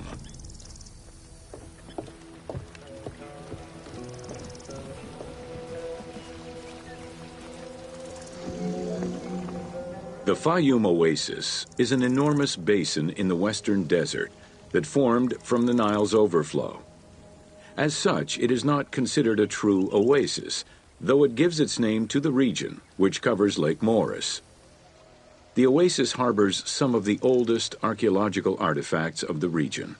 The Fayum Oasis is an enormous basin in the western desert that formed from the Nile's overflow. As such, it is not considered a true oasis, though it gives its name to the region, which covers Lake Moeris. The oasis harbors some of the oldest archaeological artifacts of the region,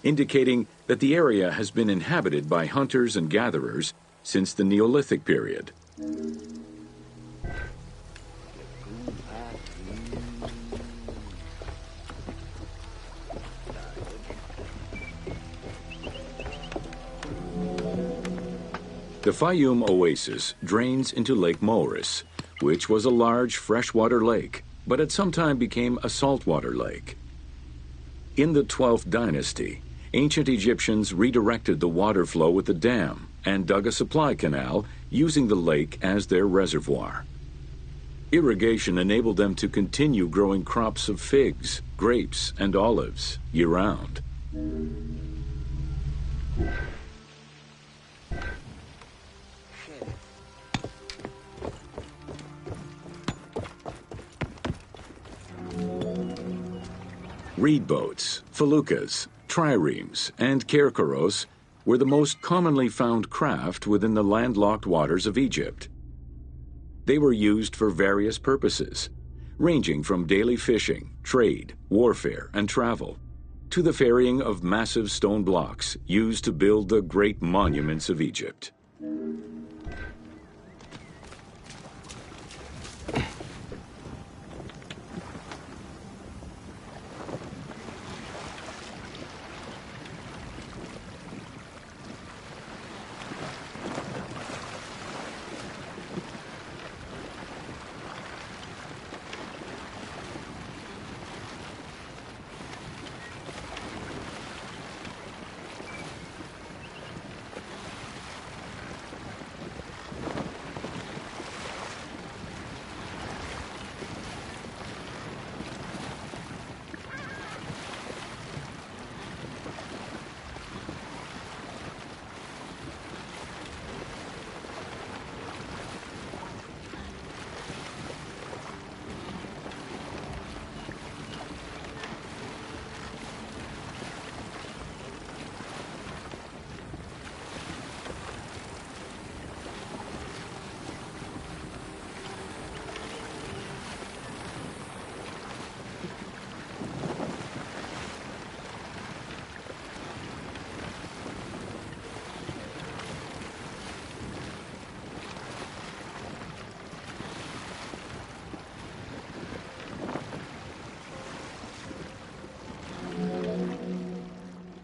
indicating that the area has been inhabited by hunters and gatherers since the Neolithic period. The Fayum Oasis drains into Lake Moeris, which was a large freshwater lake, but at some time became a saltwater lake. In the 12th dynasty, ancient Egyptians redirected the water flow with a dam and dug a supply canal using the lake as their reservoir. Irrigation enabled them to continue growing crops of figs, grapes, and olives year-round. Reed boats, feluccas, triremes, and kerkeros were the most commonly found craft within the landlocked waters of Egypt. They were used for various purposes, ranging from daily fishing, trade, warfare, and travel, to the ferrying of massive stone blocks used to build the great monuments of Egypt.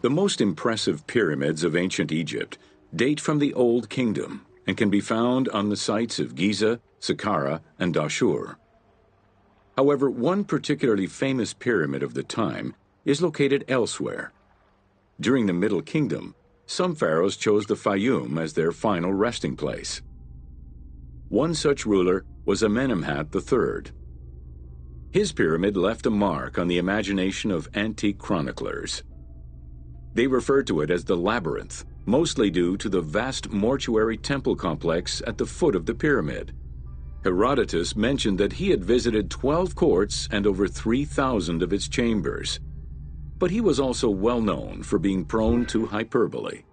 The most impressive pyramids of ancient Egypt date from the Old Kingdom and can be found on the sites of Giza, Saqqara, and Dashur. However, one particularly famous pyramid of the time is located elsewhere. During the Middle Kingdom, some pharaohs chose the Fayum as their final resting place. One such ruler was Amenemhat III. His pyramid left a mark on the imagination of antique chroniclers. They referred to it as the Labyrinth, mostly due to the vast mortuary temple complex at the foot of the pyramid. Herodotus mentioned that he had visited 12 courts and over 3,000 of its chambers. But he was also well known for being prone to hyperbole.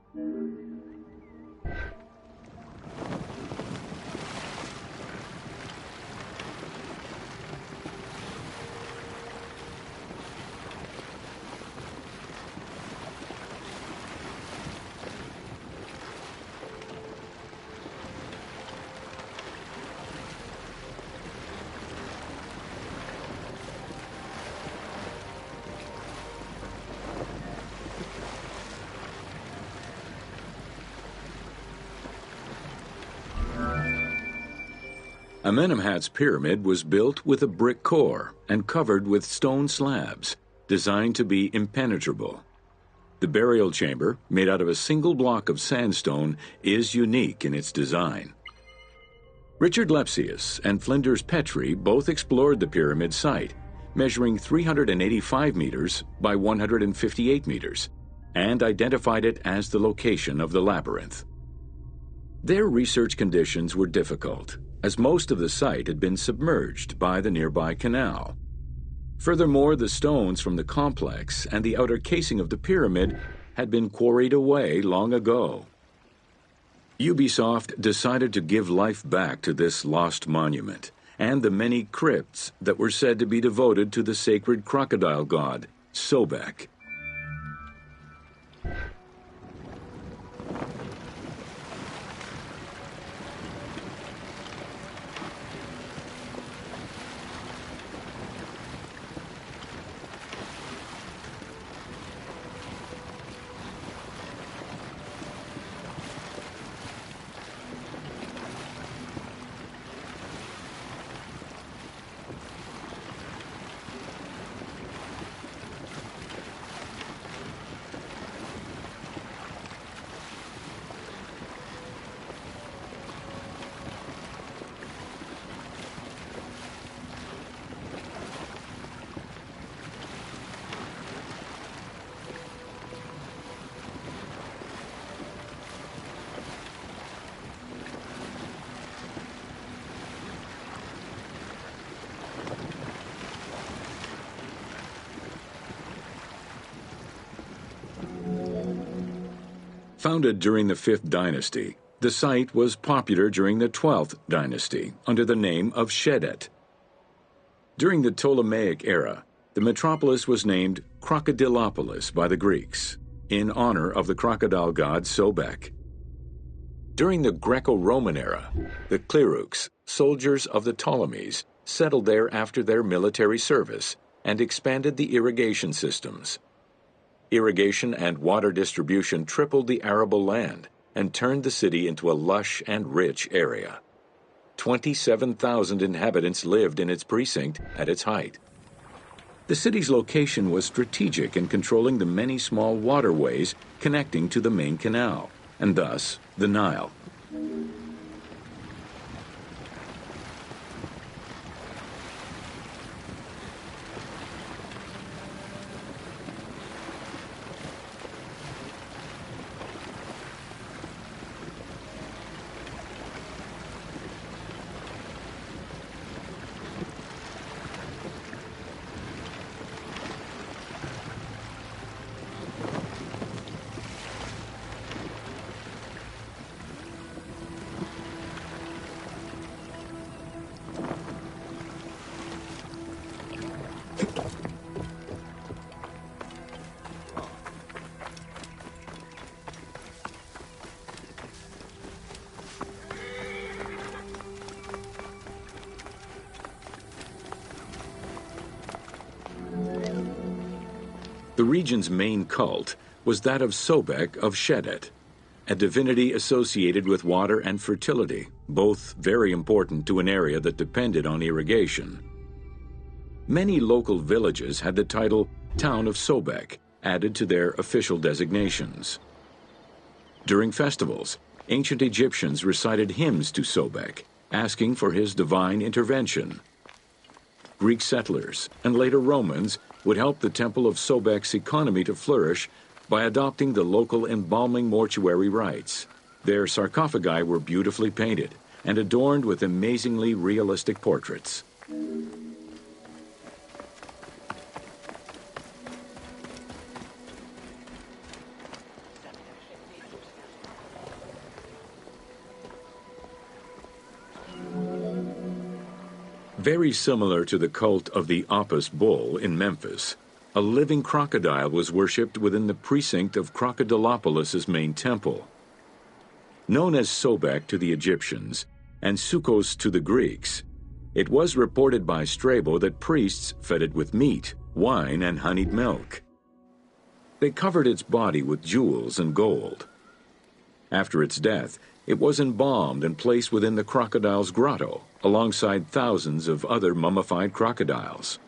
Amenemhat's pyramid was built with a brick core and covered with stone slabs, designed to be impenetrable. The burial chamber, made out of a single block of sandstone, is unique in its design. Richard Lepsius and Flinders Petrie both explored the pyramid site, measuring 385 meters by 158 meters, and identified it as the location of the labyrinth. Their research conditions were difficult, as most of the site had been submerged by the nearby canal. Furthermore, the stones from the complex and the outer casing of the pyramid had been quarried away long ago. Ubisoft decided to give life back to this lost monument and the many crypts that were said to be devoted to the sacred crocodile god, Sobek. Founded during the 5th dynasty, the site was popular during the 12th dynasty under the name of Shedet. During the Ptolemaic era, the metropolis was named Crocodilopolis by the Greeks, in honor of the crocodile god Sobek. During the Greco-Roman era, the Cleruks, soldiers of the Ptolemies, settled there after their military service and expanded the irrigation systems. Irrigation and water distribution tripled the arable land and turned the city into a lush and rich area. 27,000 inhabitants lived in its precinct at its height. The city's location was strategic in controlling the many small waterways connecting to the main canal, and thus the Nile. The region's main cult was that of Sobek of Shedet, a divinity associated with water and fertility, both very important to an area that depended on irrigation. Many local villages had the title Town of Sobek added to their official designations. During festivals, ancient Egyptians recited hymns to Sobek, asking for his divine intervention. Greek settlers, and later Romans, would help the Temple of Sobek's economy to flourish by adopting the local embalming mortuary rites. Their sarcophagi were beautifully painted and adorned with amazingly realistic portraits. Very similar to the cult of the Apis bull in Memphis, a living crocodile was worshipped within the precinct of Crocodilopolis's main temple. Known as Sobek to the Egyptians and Sukkos to the Greeks, it was reported by Strabo that priests fed it with meat, wine, and honeyed milk. They covered its body with jewels and gold. After its death, it was embalmed and placed within the crocodile's grotto, alongside thousands of other mummified crocodiles.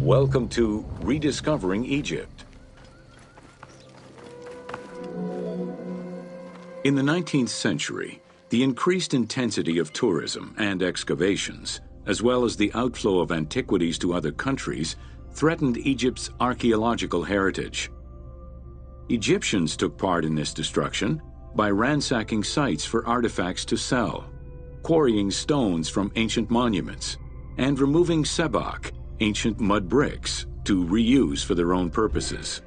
Welcome to Rediscovering Egypt. In the 19th century, the increased intensity of tourism and excavations, as well as the outflow of antiquities to other countries, threatened Egypt's archaeological heritage. Egyptians took part in this destruction by ransacking sites for artifacts to sell, quarrying stones from ancient monuments, and removing sebak, ancient mud bricks, to reuse for their own purposes.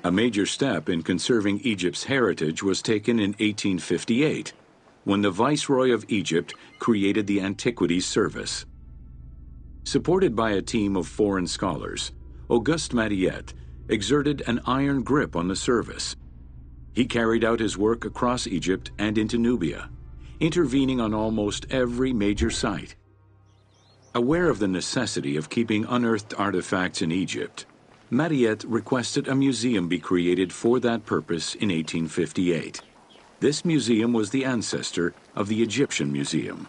A major step in conserving Egypt's heritage was taken in 1858, when the Viceroy of Egypt created the Antiquities Service. Supported by a team of foreign scholars, Auguste Mariette exerted an iron grip on the service. He carried out his work across Egypt and into Nubia, intervening on almost every major site. Aware of the necessity of keeping unearthed artifacts in Egypt, Mariette requested a museum be created for that purpose in 1858. This museum was the ancestor of the Egyptian Museum.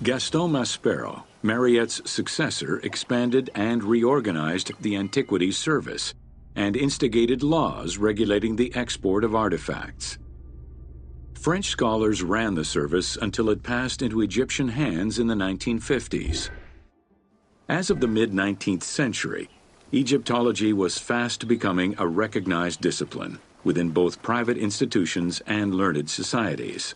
Gaston Maspero, Mariette's successor, expanded and reorganized the Antiquities Service and instigated laws regulating the export of artifacts. French scholars ran the service until it passed into Egyptian hands in the 1950s. As of the mid-19th century, Egyptology was fast becoming a recognized discipline within both private institutions and learned societies.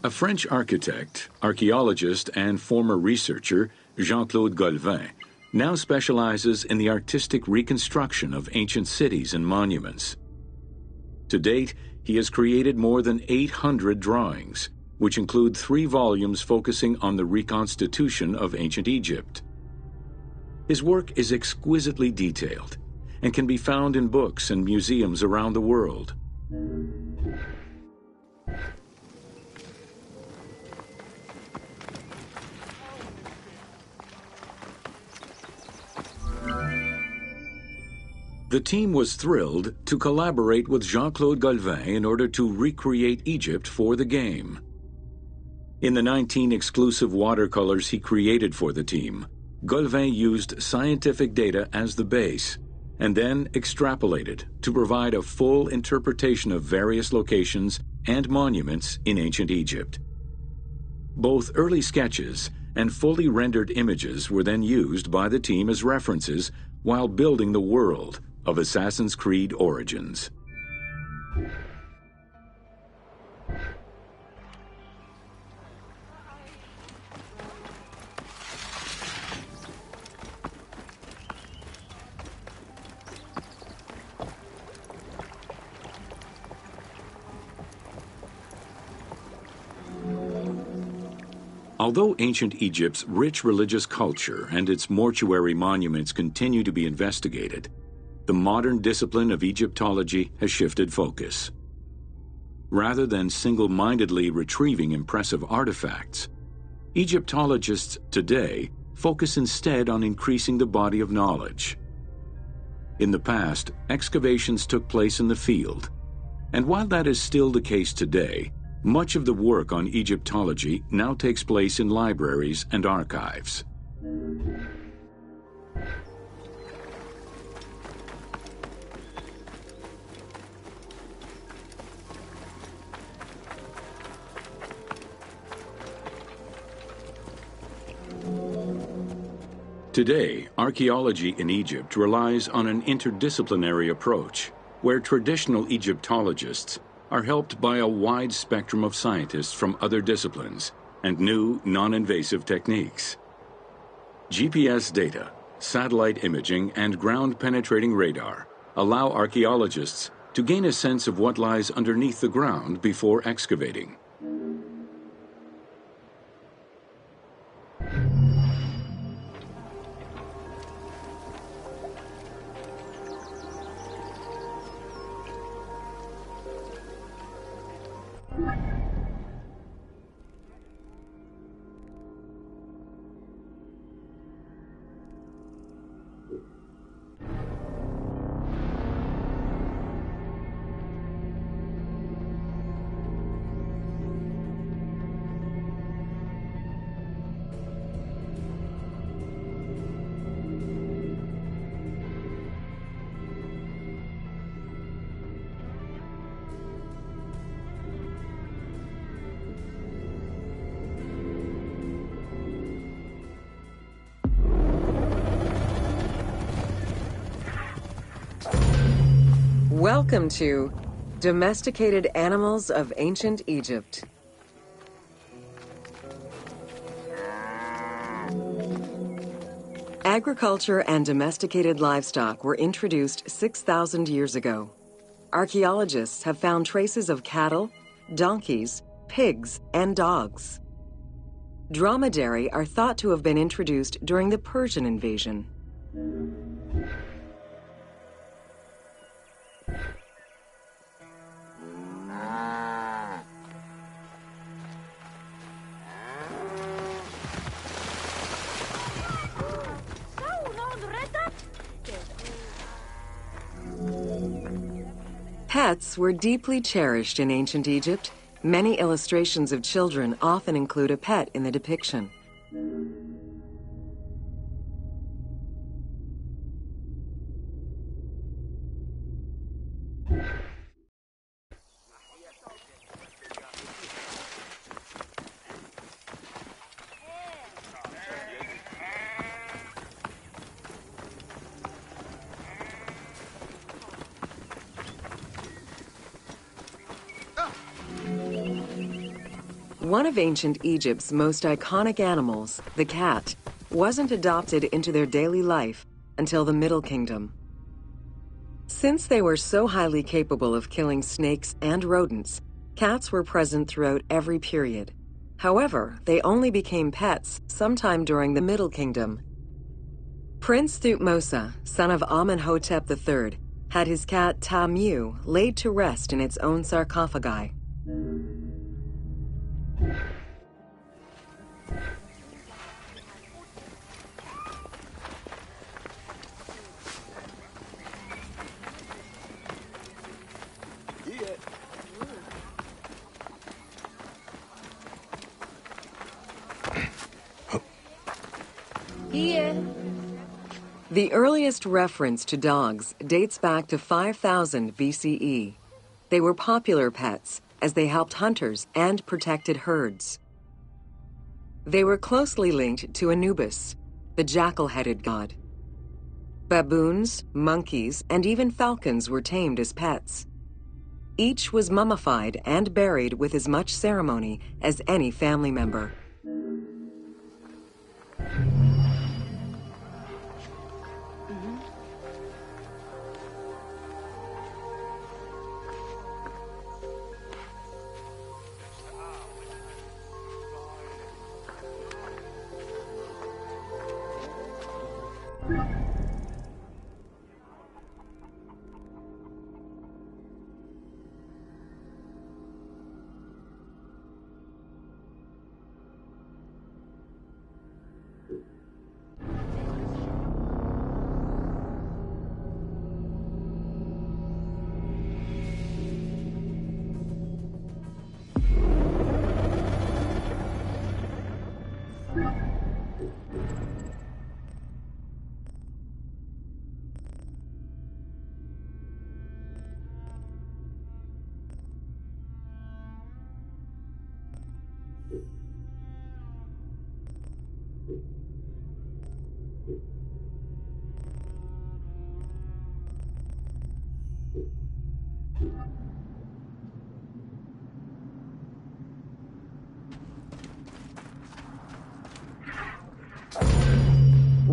A French architect, archaeologist, and former researcher, Jean-Claude Golvin, now specializes in the artistic reconstruction of ancient cities and monuments. To date, he has created more than 800 drawings, which include 3 volumes focusing on the reconstitution of ancient Egypt. His work is exquisitely detailed and can be found in books and museums around the world. The team was thrilled to collaborate with Jean-Claude Galvin in order to recreate Egypt for the game. In the 19 exclusive watercolors he created for the team, Galvin used scientific data as the base and then extrapolated to provide a full interpretation of various locations and monuments in ancient Egypt. Both early sketches and fully rendered images were then used by the team as references while building the world of Assassin's Creed Origins. Although ancient Egypt's rich religious culture and its mortuary monuments continue to be investigated, the modern discipline of Egyptology has shifted focus. Rather than single-mindedly retrieving impressive artifacts, Egyptologists today focus instead on increasing the body of knowledge. In the past, excavations took place in the field, and while that is still the case today, much of the work on Egyptology now takes place in libraries and archives. Today, archaeology in Egypt relies on an interdisciplinary approach, where traditional Egyptologists are helped by a wide spectrum of scientists from other disciplines and new, non-invasive techniques. GPS data, satellite imaging, and ground-penetrating radar allow archaeologists to gain a sense of what lies underneath the ground before excavating. Welcome to Domesticated Animals of Ancient Egypt. Agriculture and domesticated livestock were introduced 6,000 years ago. Archaeologists have found traces of cattle, donkeys, pigs, and dogs. Dromedary are thought to have been introduced during the Persian invasion. Pets were deeply cherished in ancient Egypt. Many illustrations of children often include a pet in the depiction. One of ancient Egypt's most iconic animals, the cat, wasn't adopted into their daily life until the Middle Kingdom. Since they were so highly capable of killing snakes and rodents, Cats were present throughout every period. However, they only became pets sometime during the Middle Kingdom. Prince Thutmose, son of Amenhotep III, had his cat Ta-Mew laid to rest in its own sarcophagi. Here. The earliest reference to dogs dates back to 5000 BCE. They were popular pets as they helped hunters and protected herds. They were closely linked to Anubis, the jackal-headed god. Baboons, monkeys, and even falcons were tamed as pets. Each was mummified and buried with as much ceremony as any family member.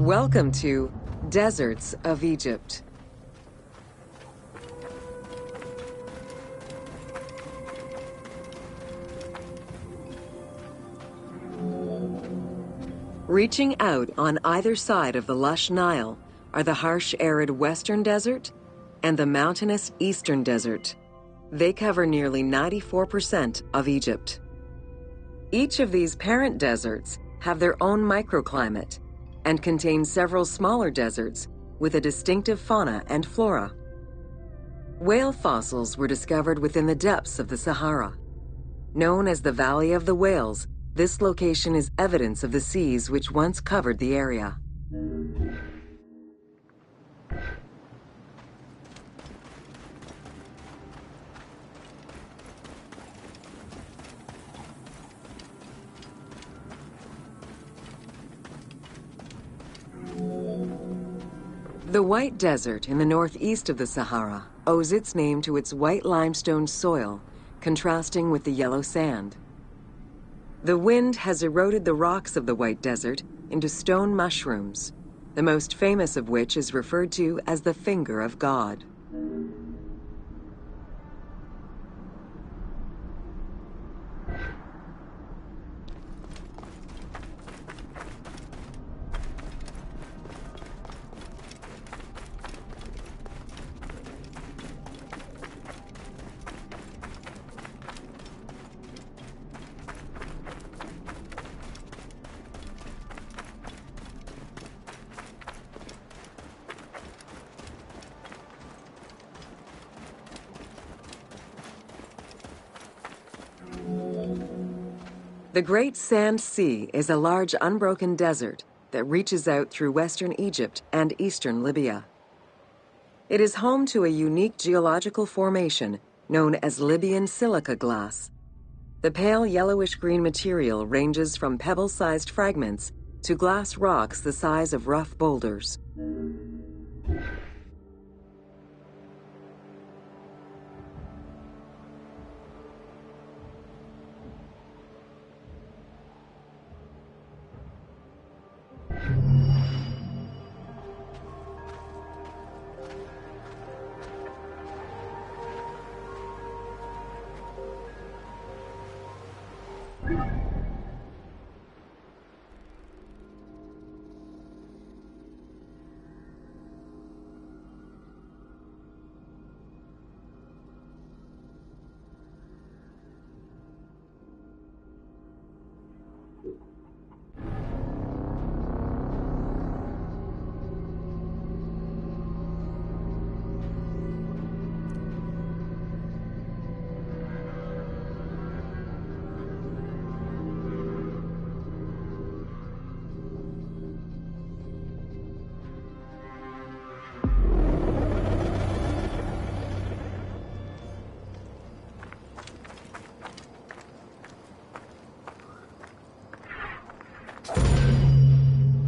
Welcome to Deserts of Egypt. Reaching out on either side of the lush Nile are the harsh, arid Western Desert and the mountainous Eastern Desert. They cover nearly 94% of Egypt. Each of these parent deserts have their own microclimate and contain several smaller deserts with a distinctive fauna and flora. Whale fossils were discovered within the depths of the Sahara. Known as the Valley of the Whales, this location is evidence of the seas which once covered the area. The White Desert in the northeast of the Sahara owes its name to its white limestone soil, contrasting with the yellow sand. The wind has eroded the rocks of the White Desert into stone mushrooms, the most famous of which is referred to as the Finger of God. The Great Sand Sea is a large unbroken desert that reaches out through western Egypt and eastern Libya. It is home to a unique geological formation known as Libyan silica glass. The pale yellowish-green material ranges from pebble-sized fragments to glass rocks the size of rough boulders.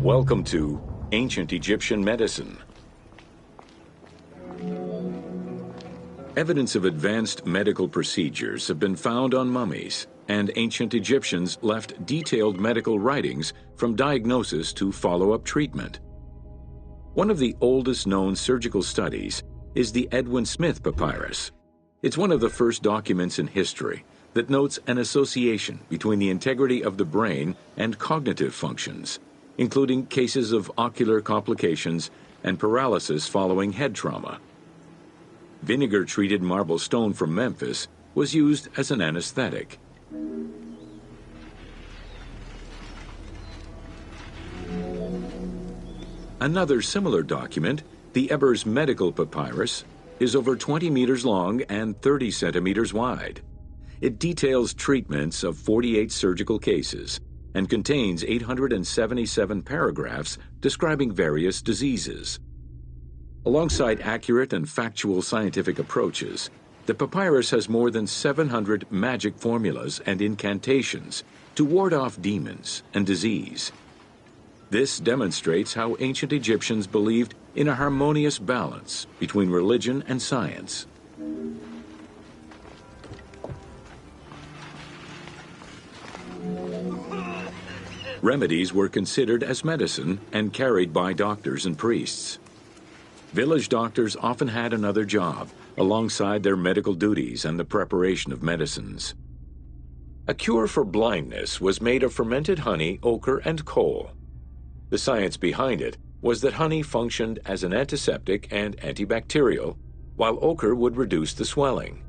Welcome to Ancient Egyptian Medicine. Evidence of advanced medical procedures have been found on mummies, and ancient Egyptians left detailed medical writings from diagnosis to follow-up treatment. One of the oldest known surgical studies is the Edwin Smith Papyrus. It's one of the first documents in history that notes an association between the integrity of the brain and cognitive functions, including cases of ocular complications and paralysis following head trauma. Vinegar-treated marble stone from Memphis was used as an anesthetic. Another similar document, the Ebers Medical Papyrus, is over 20 meters long and 30 centimeters wide. It details treatments of 48 surgical cases and contains 877 paragraphs describing various diseases. Alongside accurate and factual scientific approaches, the papyrus has more than 700 magic formulas and incantations to ward off demons and disease. This demonstrates how ancient Egyptians believed in a harmonious balance between religion and science. Remedies were considered as medicine and carried by doctors and priests. Village doctors often had another job alongside their medical duties and the preparation of medicines. A cure for blindness was made of fermented honey, ochre, and coal. The science behind it was that honey functioned as an antiseptic and antibacterial, while ochre would reduce the swelling.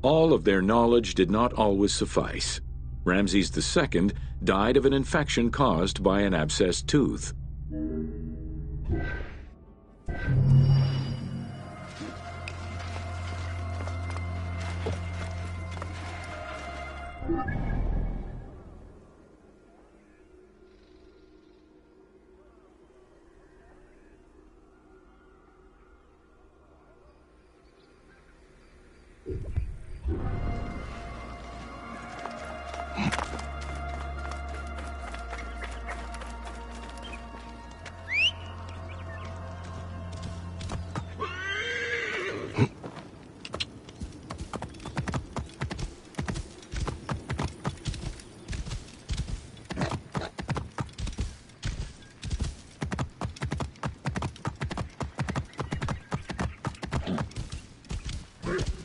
All of their knowledge did not always suffice. Ramses II died of an infection caused by an abscessed tooth.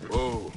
Whoa.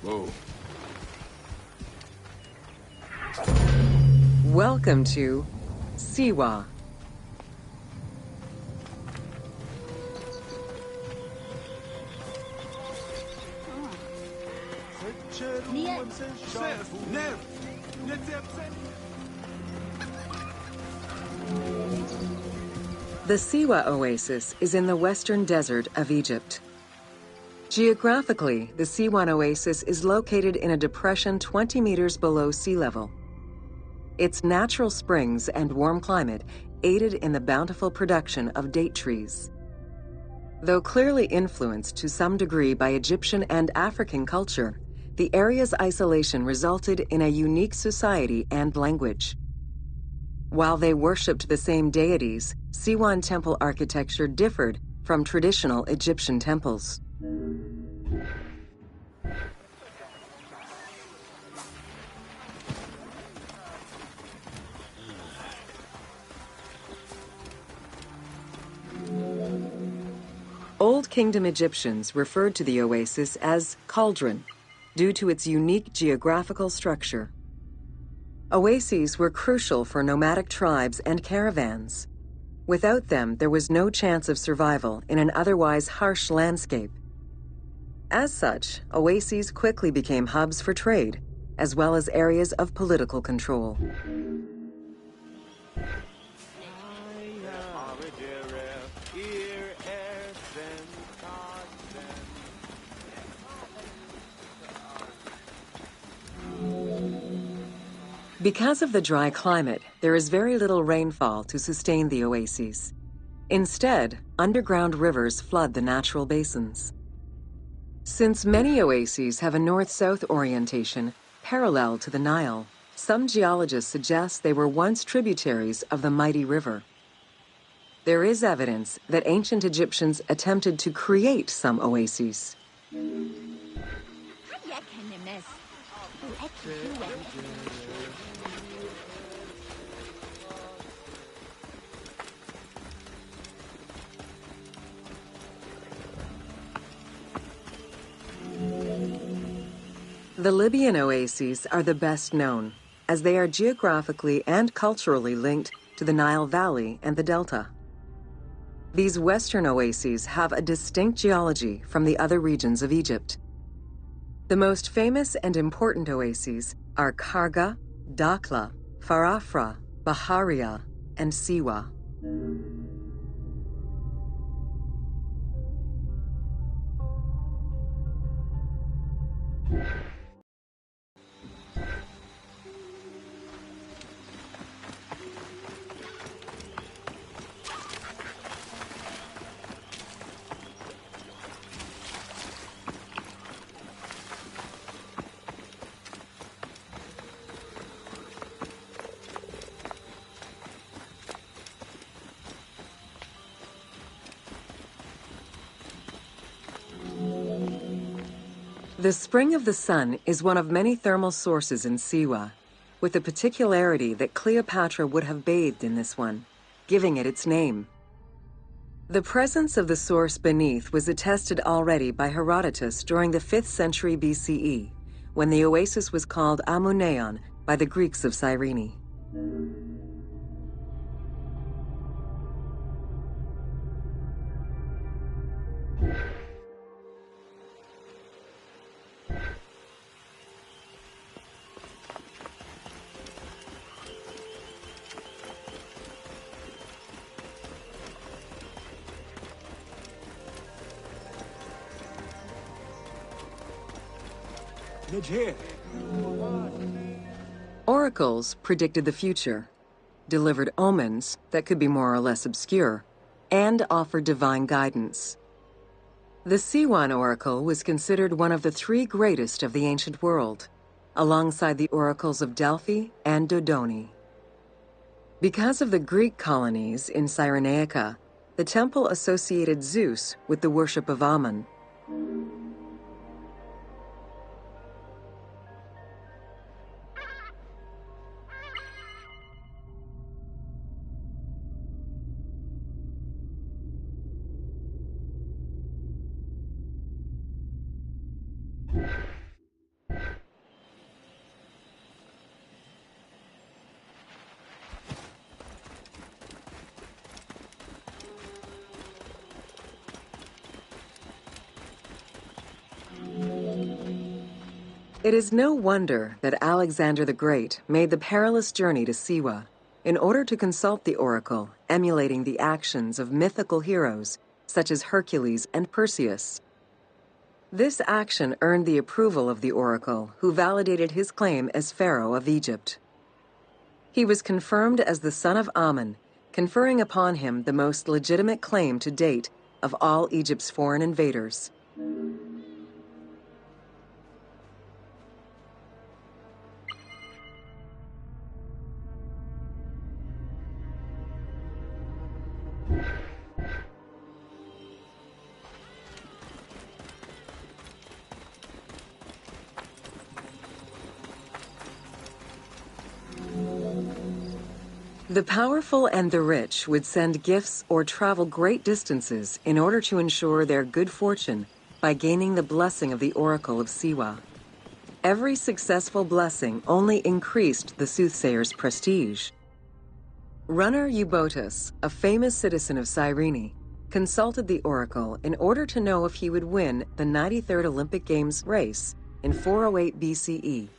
Whoa. Welcome to Siwa. The Siwa Oasis is in the western desert of Egypt. Geographically, the Siwan Oasis is located in a depression 20 meters below sea level. Its natural springs and warm climate aided in the bountiful production of date trees. Though clearly influenced to some degree by Egyptian and African culture, the area's isolation resulted in a unique society and language. While they worshipped the same deities, Siwan temple architecture differed from traditional Egyptian temples. Old Kingdom Egyptians referred to the oasis as cauldron, due to its unique geographical structure. Oases were crucial for nomadic tribes and caravans. Without them, there was no chance of survival in an otherwise harsh landscape. As such, oases quickly became hubs for trade, as well as areas of political control. Because of the dry climate, there is very little rainfall to sustain the oases. Instead, underground rivers flood the natural basins. Since many oases have a north-south orientation parallel to the Nile, some geologists suggest they were once tributaries of the mighty river. There is evidence that ancient Egyptians attempted to create some oases. The Libyan oases are the best known, as they are geographically and culturally linked to the Nile Valley and the Delta. These western oases have a distinct geology from the other regions of Egypt. The most famous and important oases are Karga, Dakhla, Farafra, Baharia, and Siwa. The Spring of the Sun is one of many thermal sources in Siwa, with the particularity that Cleopatra would have bathed in this one, giving it its name. The presence of the source beneath was attested already by Herodotus during the 5th century BCE, when the oasis was called Amuneion by the Greeks of Cyrene. Oracles predicted the future, delivered omens that could be more or less obscure, and offered divine guidance. The Siwan oracle was considered one of the 3 greatest of the ancient world, alongside the oracles of Delphi and Dodoni. Because of the Greek colonies in Cyrenaica, the temple associated Zeus with the worship of Ammon. It is no wonder that Alexander the Great made the perilous journey to Siwa in order to consult the oracle, emulating the actions of mythical heroes such as Hercules and Perseus. This action earned the approval of the oracle, who validated his claim as Pharaoh of Egypt. He was confirmed as the son of Ammon, conferring upon him the most legitimate claim to date of all Egypt's foreign invaders. The powerful and the rich would send gifts or travel great distances in order to ensure their good fortune by gaining the blessing of the Oracle of Siwa. Every successful blessing only increased the soothsayer's prestige. Runner Eubotus, a famous citizen of Cyrene, consulted the oracle in order to know if he would win the 93rd Olympic Games race in 408 BCE.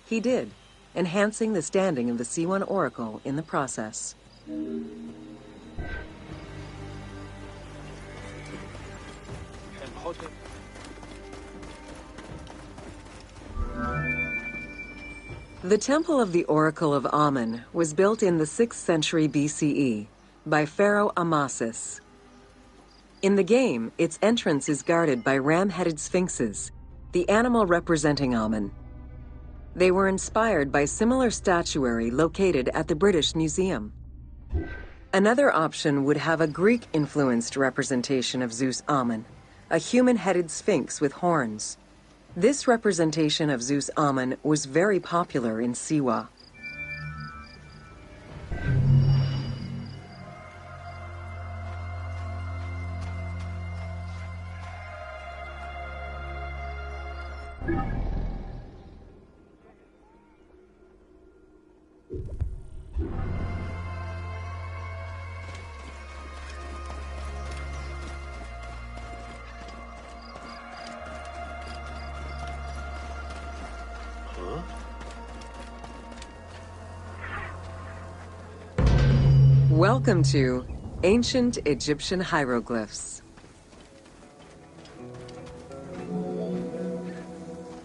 He did, enhancing the standing of the C1 oracle in the process. The Temple of the Oracle of Amun was built in the 6th century BCE by Pharaoh Amasis. In the game, its entrance is guarded by ram-headed sphinxes, the animal representing Amun. They were inspired by similar statuary located at the British Museum. Another option would have a Greek-influenced representation of Zeus Amun, a human-headed sphinx with horns. This representation of Zeus Amun was very popular in Siwa. Welcome to Ancient Egyptian Hieroglyphs.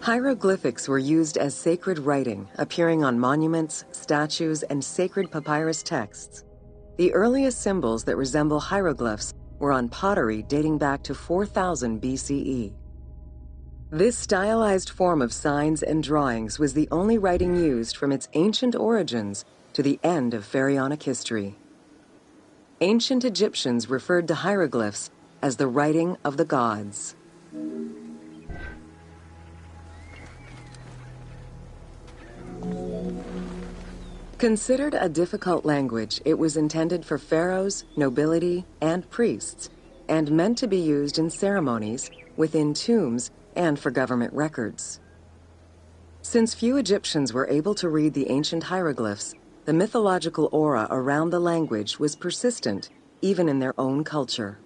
Hieroglyphics were used as sacred writing, appearing on monuments, statues, and sacred papyrus texts. The earliest symbols that resemble hieroglyphs were on pottery dating back to 4000 BCE. This stylized form of signs and drawings was the only writing used from its ancient origins to the end of pharaonic history. Ancient Egyptians referred to hieroglyphs as the writing of the gods. Considered a difficult language, it was intended for pharaohs, nobility, and priests, and meant to be used in ceremonies, within tombs, and for government records. Since few Egyptians were able to read the ancient hieroglyphs, the mythological aura around the language was persistent, even in their own culture.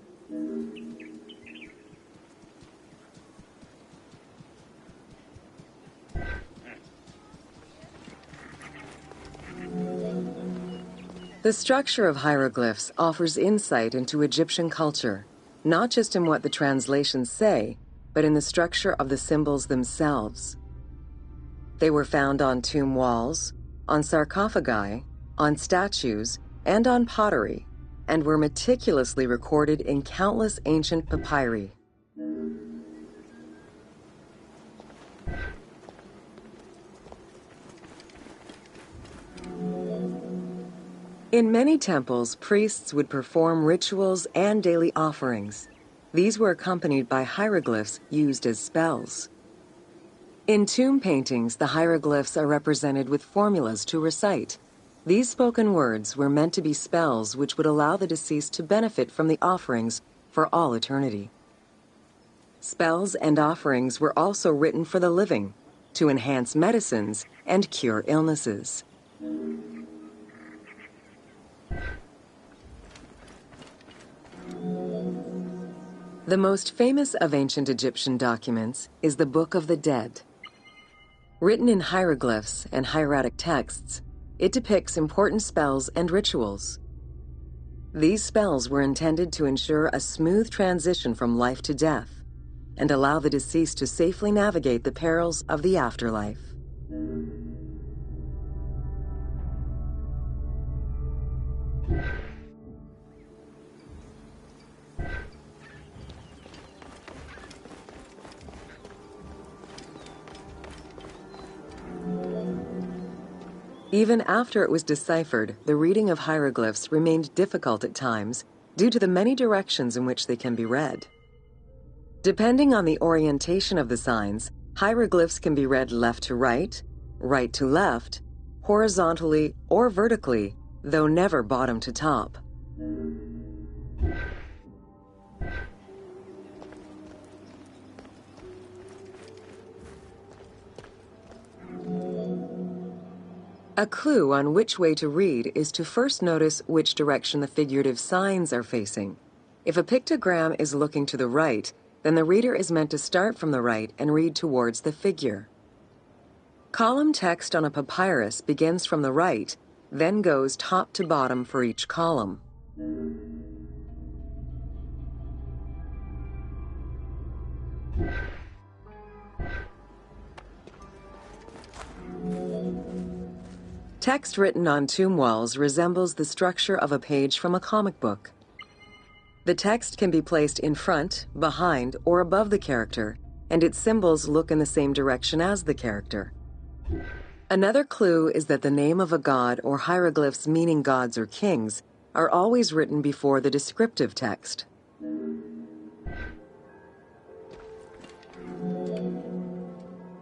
The structure of hieroglyphs offers insight into Egyptian culture, not just in what the translations say, but in the structure of the symbols themselves. They were found on tomb walls, on sarcophagi, on statues, and on pottery, and were meticulously recorded in countless ancient papyri. In many temples, priests would perform rituals and daily offerings. These were accompanied by hieroglyphs used as spells. In tomb paintings, the hieroglyphs are represented with formulas to recite. These spoken words were meant to be spells which would allow the deceased to benefit from the offerings for all eternity. Spells and offerings were also written for the living, to enhance medicines and cure illnesses. The most famous of ancient Egyptian documents is the Book of the Dead. Written in hieroglyphs and hieratic texts, it depicts important spells and rituals. These spells were intended to ensure a smooth transition from life to death and allow the deceased to safely navigate the perils of the afterlife. Even after it was deciphered, the reading of hieroglyphs remained difficult at times due to the many directions in which they can be read. Depending on the orientation of the signs, hieroglyphs can be read left to right, right to left, horizontally or vertically, though never bottom to top. A clue on which way to read is to first notice which direction the figurative signs are facing. If a pictogram is looking to the right, then the reader is meant to start from the right and read towards the figure. Column text on a papyrus begins from the right, then goes top to bottom for each column. Text written on tomb walls resembles the structure of a page from a comic book. The text can be placed in front, behind, or above the character, and its symbols look in the same direction as the character. Another clue is that the name of a god or hieroglyphs meaning gods or kings are always written before the descriptive text.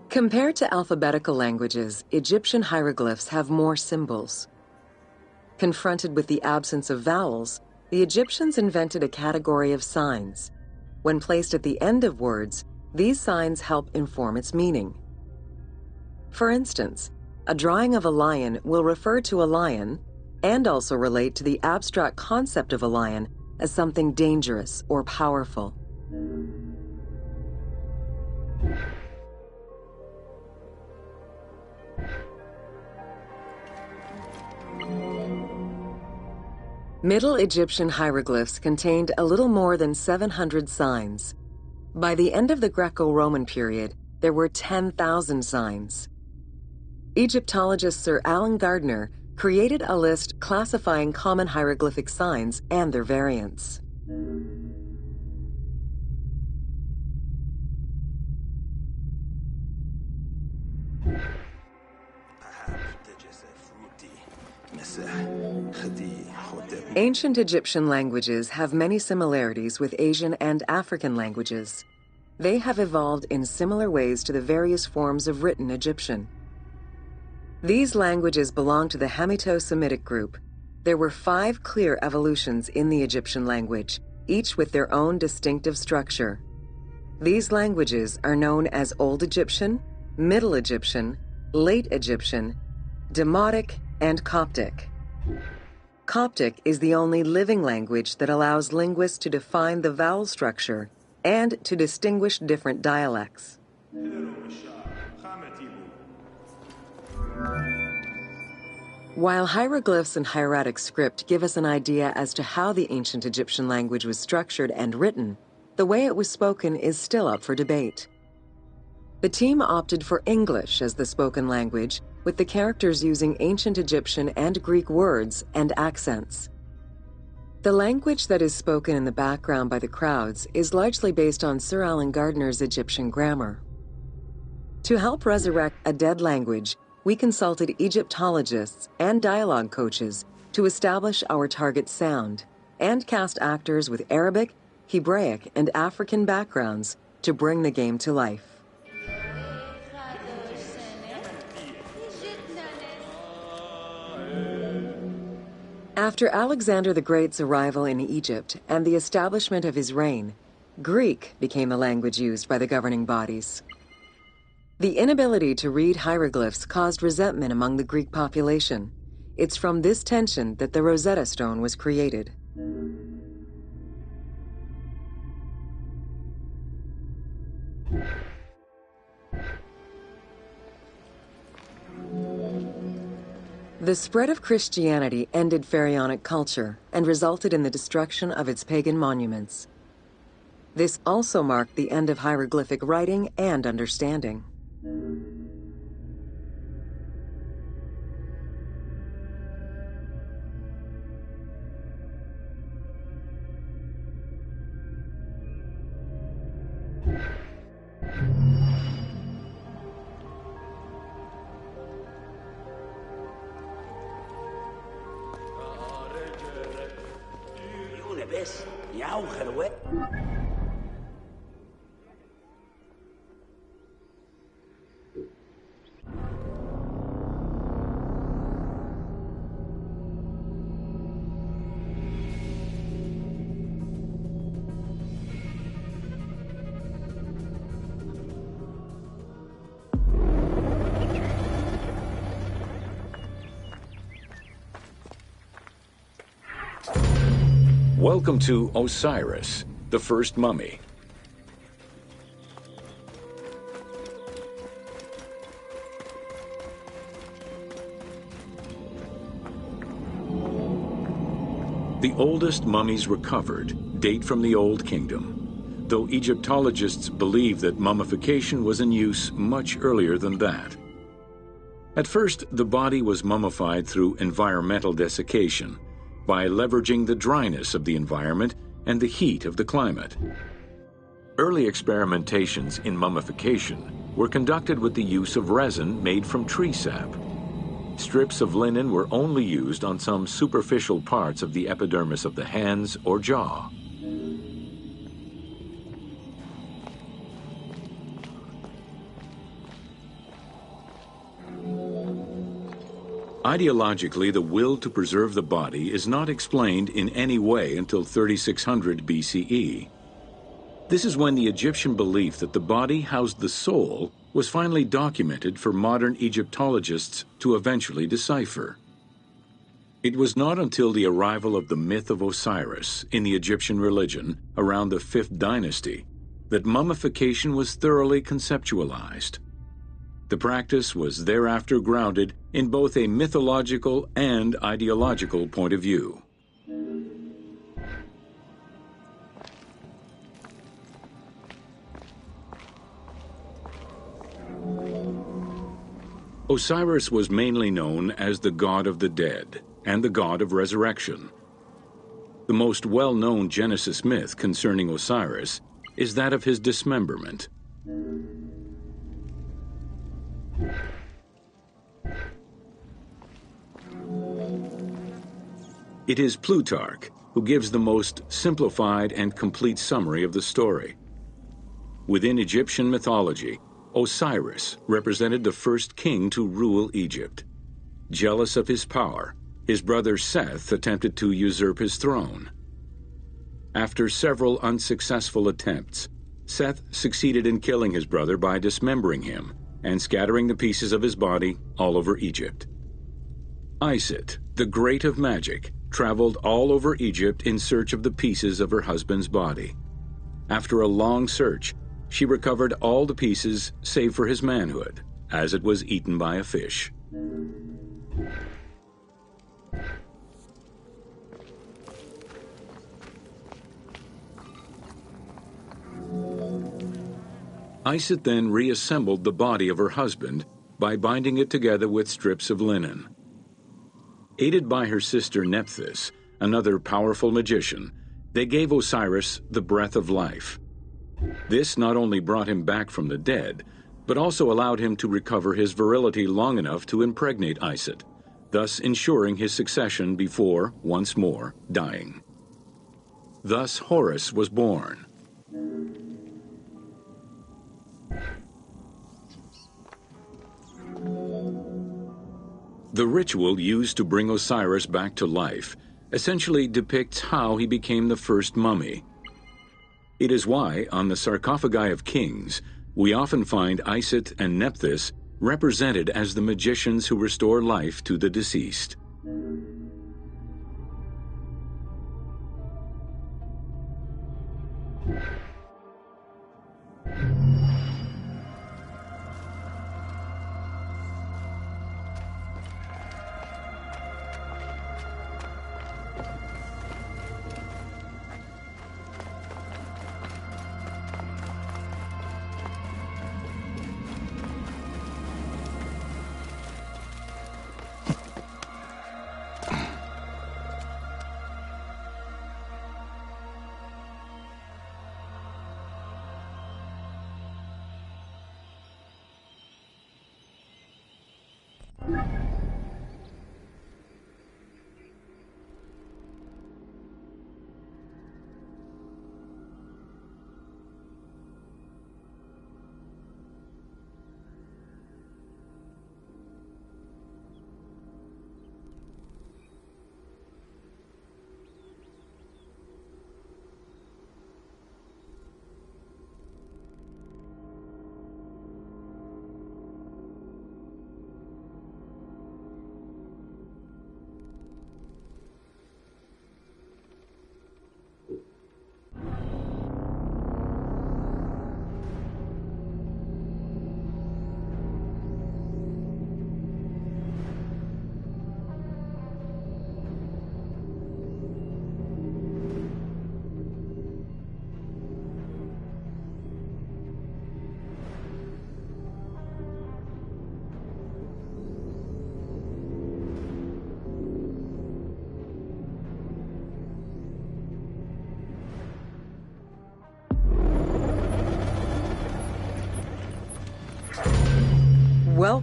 Compared to alphabetical languages, Egyptian hieroglyphs have more symbols. Confronted with the absence of vowels, the Egyptians invented a category of signs. When placed at the end of words, these signs help inform its meaning. For instance, a drawing of a lion will refer to a lion and also relate to the abstract concept of a lion as something dangerous or powerful. Middle Egyptian hieroglyphs contained a little more than 700 signs. By the end of the Greco-Roman period, there were 10,000 signs. Egyptologist Sir Alan Gardner created a list classifying common hieroglyphic signs and their variants. Ancient Egyptian languages have many similarities with Asian and African languages. They have evolved in similar ways to the various forms of written Egyptian. These languages belong to the Hamito-Semitic group. There were 5 clear evolutions in the Egyptian language, each with their own distinctive structure. These languages are known as Old Egyptian, Middle Egyptian, Late Egyptian, Demotic, and Coptic. Coptic is the only living language that allows linguists to define the vowel structure and to distinguish different dialects. While hieroglyphs and hieratic script give us an idea as to how the ancient Egyptian language was structured and written, the way it was spoken is still up for debate. The team opted for English as the spoken language, with the characters using ancient Egyptian and Greek words and accents. The language that is spoken in the background by the crowds is largely based on Sir Alan Gardner's Egyptian grammar. To help resurrect a dead language, we consulted Egyptologists and dialogue coaches to establish our target sound and cast actors with Arabic, Hebraic, and African backgrounds to bring the game to life. After Alexander the Great's arrival in Egypt and the establishment of his reign, Greek became the language used by the governing bodies. The inability to read hieroglyphs caused resentment among the Greek population. It's from this tension that the Rosetta Stone was created. The spread of Christianity ended pharaonic culture and resulted in the destruction of its pagan monuments. This also marked the end of hieroglyphic writing and understanding. Welcome to Osiris, the first mummy. The oldest mummies recovered date from the Old Kingdom, though Egyptologists believe that mummification was in use much earlier than that. At first, the body was mummified through environmental desiccation, by leveraging the dryness of the environment and the heat of the climate. Early experimentations in mummification were conducted with the use of resin made from tree sap. Strips of linen were only used on some superficial parts of the epidermis of the hands or jaw. Ideologically, the will to preserve the body is not explained in any way until 3600 BCE. This is when the Egyptian belief that the body housed the soul was finally documented for modern Egyptologists to eventually decipher. It was not until the arrival of the myth of Osiris in the Egyptian religion around the 5th dynasty that mummification was thoroughly conceptualized. The practice was thereafter grounded in both a mythological and ideological point of view. Osiris was mainly known as the god of the dead and the god of resurrection. The most well-known Genesis myth concerning Osiris is that of his dismemberment. It is Plutarch who gives the most simplified and complete summary of the story. Within Egyptian mythology, Osiris represented the first king to rule Egypt. Jealous of his power, his brother Seth attempted to usurp his throne. After several unsuccessful attempts, Seth succeeded in killing his brother by dismembering him and scattering the pieces of his body all over Egypt. Isis, the great of magic, traveled all over Egypt in search of the pieces of her husband's body. After a long search, she recovered all the pieces save for his manhood, as it was eaten by a fish. Isis then reassembled the body of her husband by binding it together with strips of linen. Aided by her sister Nephthys, another powerful magician, they gave Osiris the breath of life. This not only brought him back from the dead, but also allowed him to recover his virility long enough to impregnate Isis, thus ensuring his succession before, once more, dying. Thus Horus was born. The ritual used to bring Osiris back to life essentially depicts how he became the first mummy. It is why, on the sarcophagi of kings, we often find Isis and Nephthys represented as the magicians who restore life to the deceased.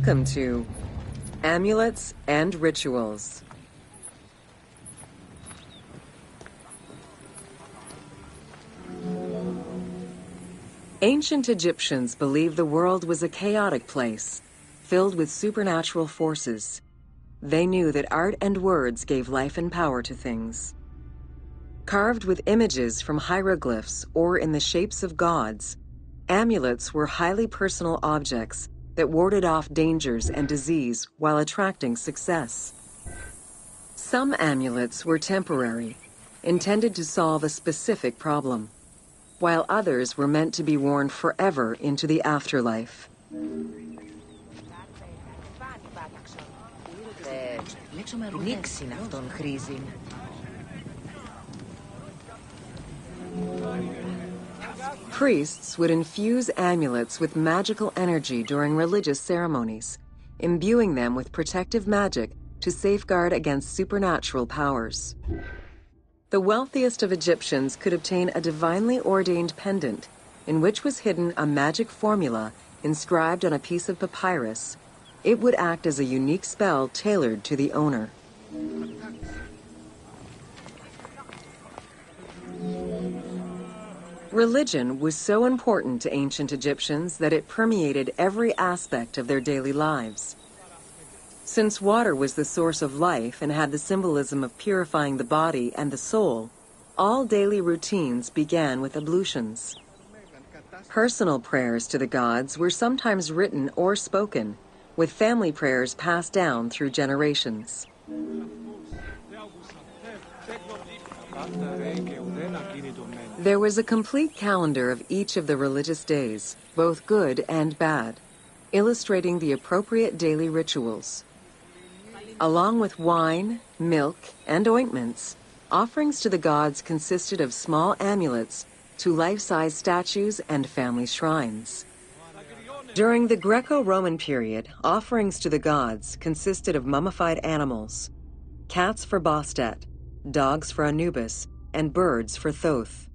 Welcome to Amulets and Rituals. Ancient Egyptians believed the world was a chaotic place, filled with supernatural forces. They knew that art and words gave life and power to things. Carved with images from hieroglyphs or in the shapes of gods, amulets were highly personal objects that warded off dangers and disease while attracting success. Some amulets were temporary, intended to solve a specific problem, while others were meant to be worn forever into the afterlife. Priests would infuse amulets with magical energy during religious ceremonies, imbuing them with protective magic to safeguard against supernatural powers. The wealthiest of Egyptians could obtain a divinely ordained pendant in which was hidden a magic formula inscribed on a piece of papyrus. It would act as a unique spell tailored to the owner. Religion was so important to ancient Egyptians that it permeated every aspect of their daily lives. Since water was the source of life and had the symbolism of purifying the body and the soul, all daily routines began with ablutions. Personal prayers to the gods were sometimes written or spoken, with family prayers passed down through generations. There was a complete calendar of each of the religious days, both good and bad, illustrating the appropriate daily rituals. Along with wine, milk, and ointments, offerings to the gods consisted of small amulets to life-size statues and family shrines. During the Greco-Roman period, offerings to the gods consisted of mummified animals, cats for Bastet, dogs for Anubis, and birds for Thoth.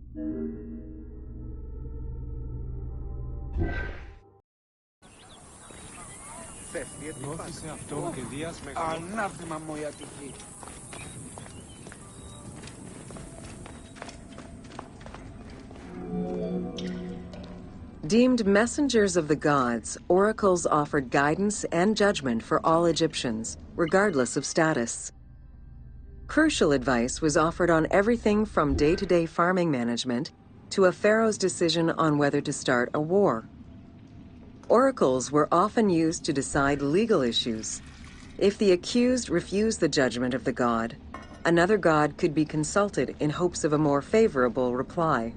Deemed messengers of the gods, oracles offered guidance and judgment for all Egyptians, regardless of status. Crucial advice was offered on everything from day-to-day farming management to a pharaoh's decision on whether to start a war. Oracles were often used to decide legal issues. If the accused refused the judgment of the god, another god could be consulted in hopes of a more favorable reply.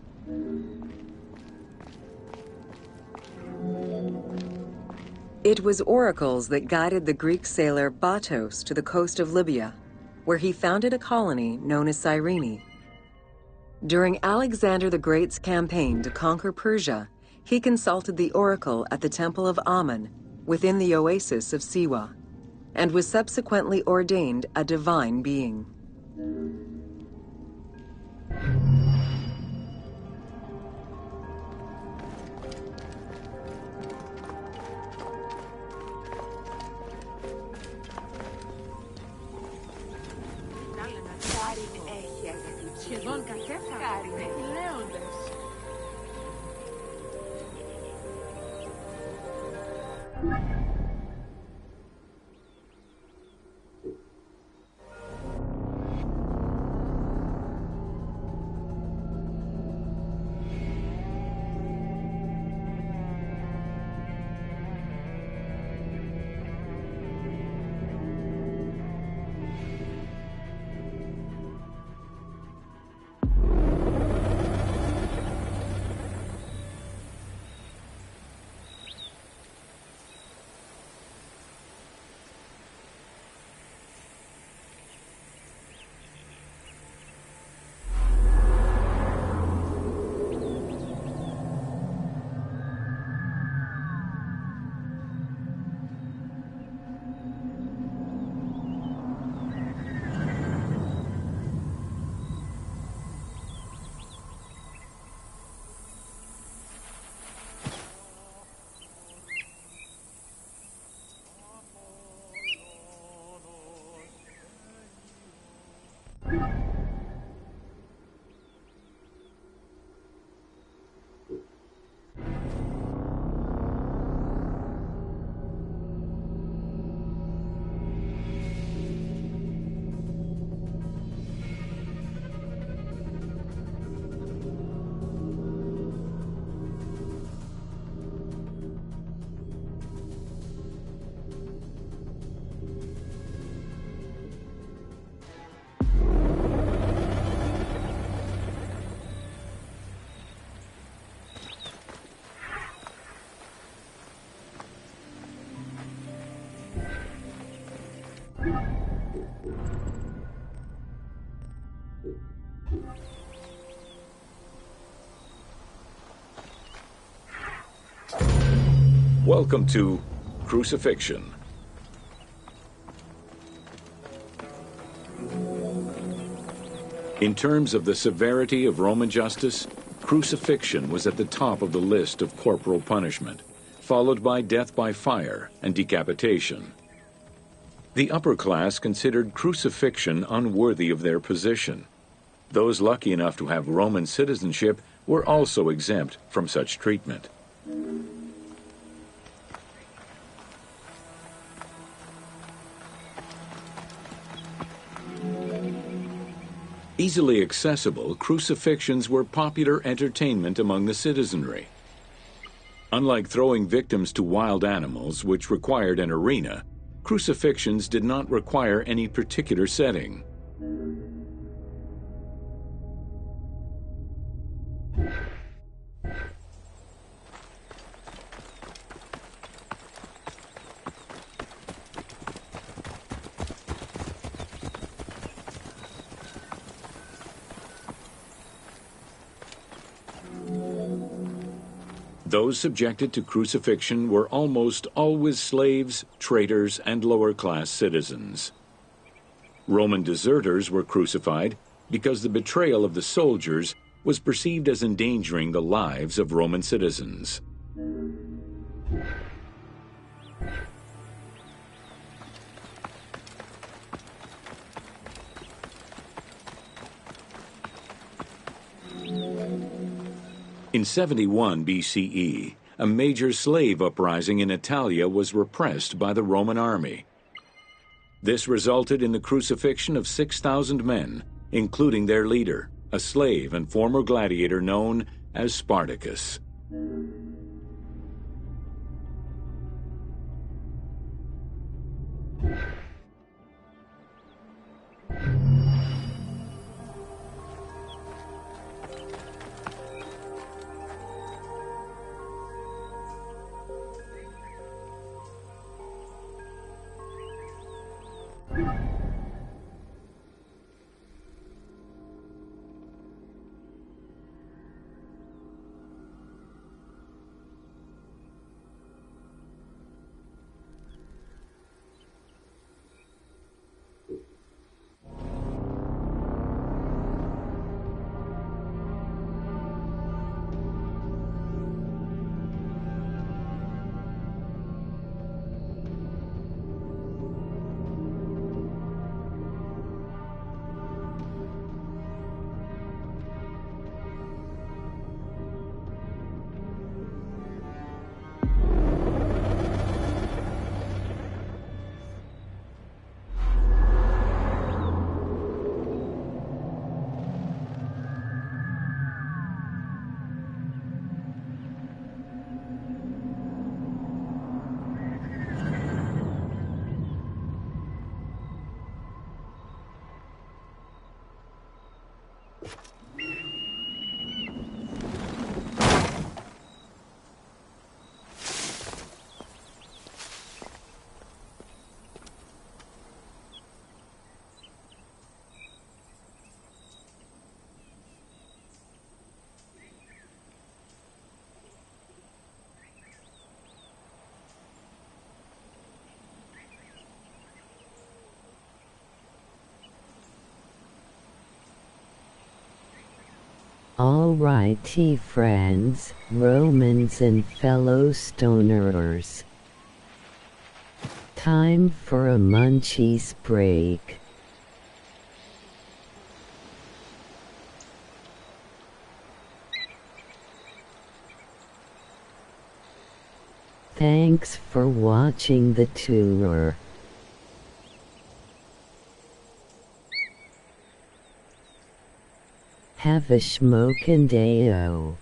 It was oracles that guided the Greek sailor Batos to the coast of Libya, where he founded a colony known as Cyrene. During Alexander the Great's campaign to conquer Persia, he consulted the oracle at the Temple of Amun within the oasis of Siwa, and was subsequently ordained a divine being. Σχεδόν κάθε χάρη λέοντες. Welcome to Crucifixion. In terms of the severity of Roman justice, crucifixion was at the top of the list of corporal punishment, followed by death by fire and decapitation. The upper class considered crucifixion unworthy of their position. Those lucky enough to have Roman citizenship were also exempt from such treatment. Easily accessible, crucifixions were popular entertainment among the citizenry. Unlike throwing victims to wild animals, which required an arena, crucifixions did not require any particular setting. Those subjected to crucifixion were almost always slaves, traitors, and lower-class citizens. Roman deserters were crucified because the betrayal of the soldiers was perceived as endangering the lives of Roman citizens. In 71 BCE, a major slave uprising in Italia was repressed by the Roman army. This resulted in the crucifixion of 6,000 men, including their leader, a slave and former gladiator known as Spartacus. Alrighty friends, Romans and fellow stonerers. Time for a munchies break. Thanks for watching the tour. Have a smokin' dayo.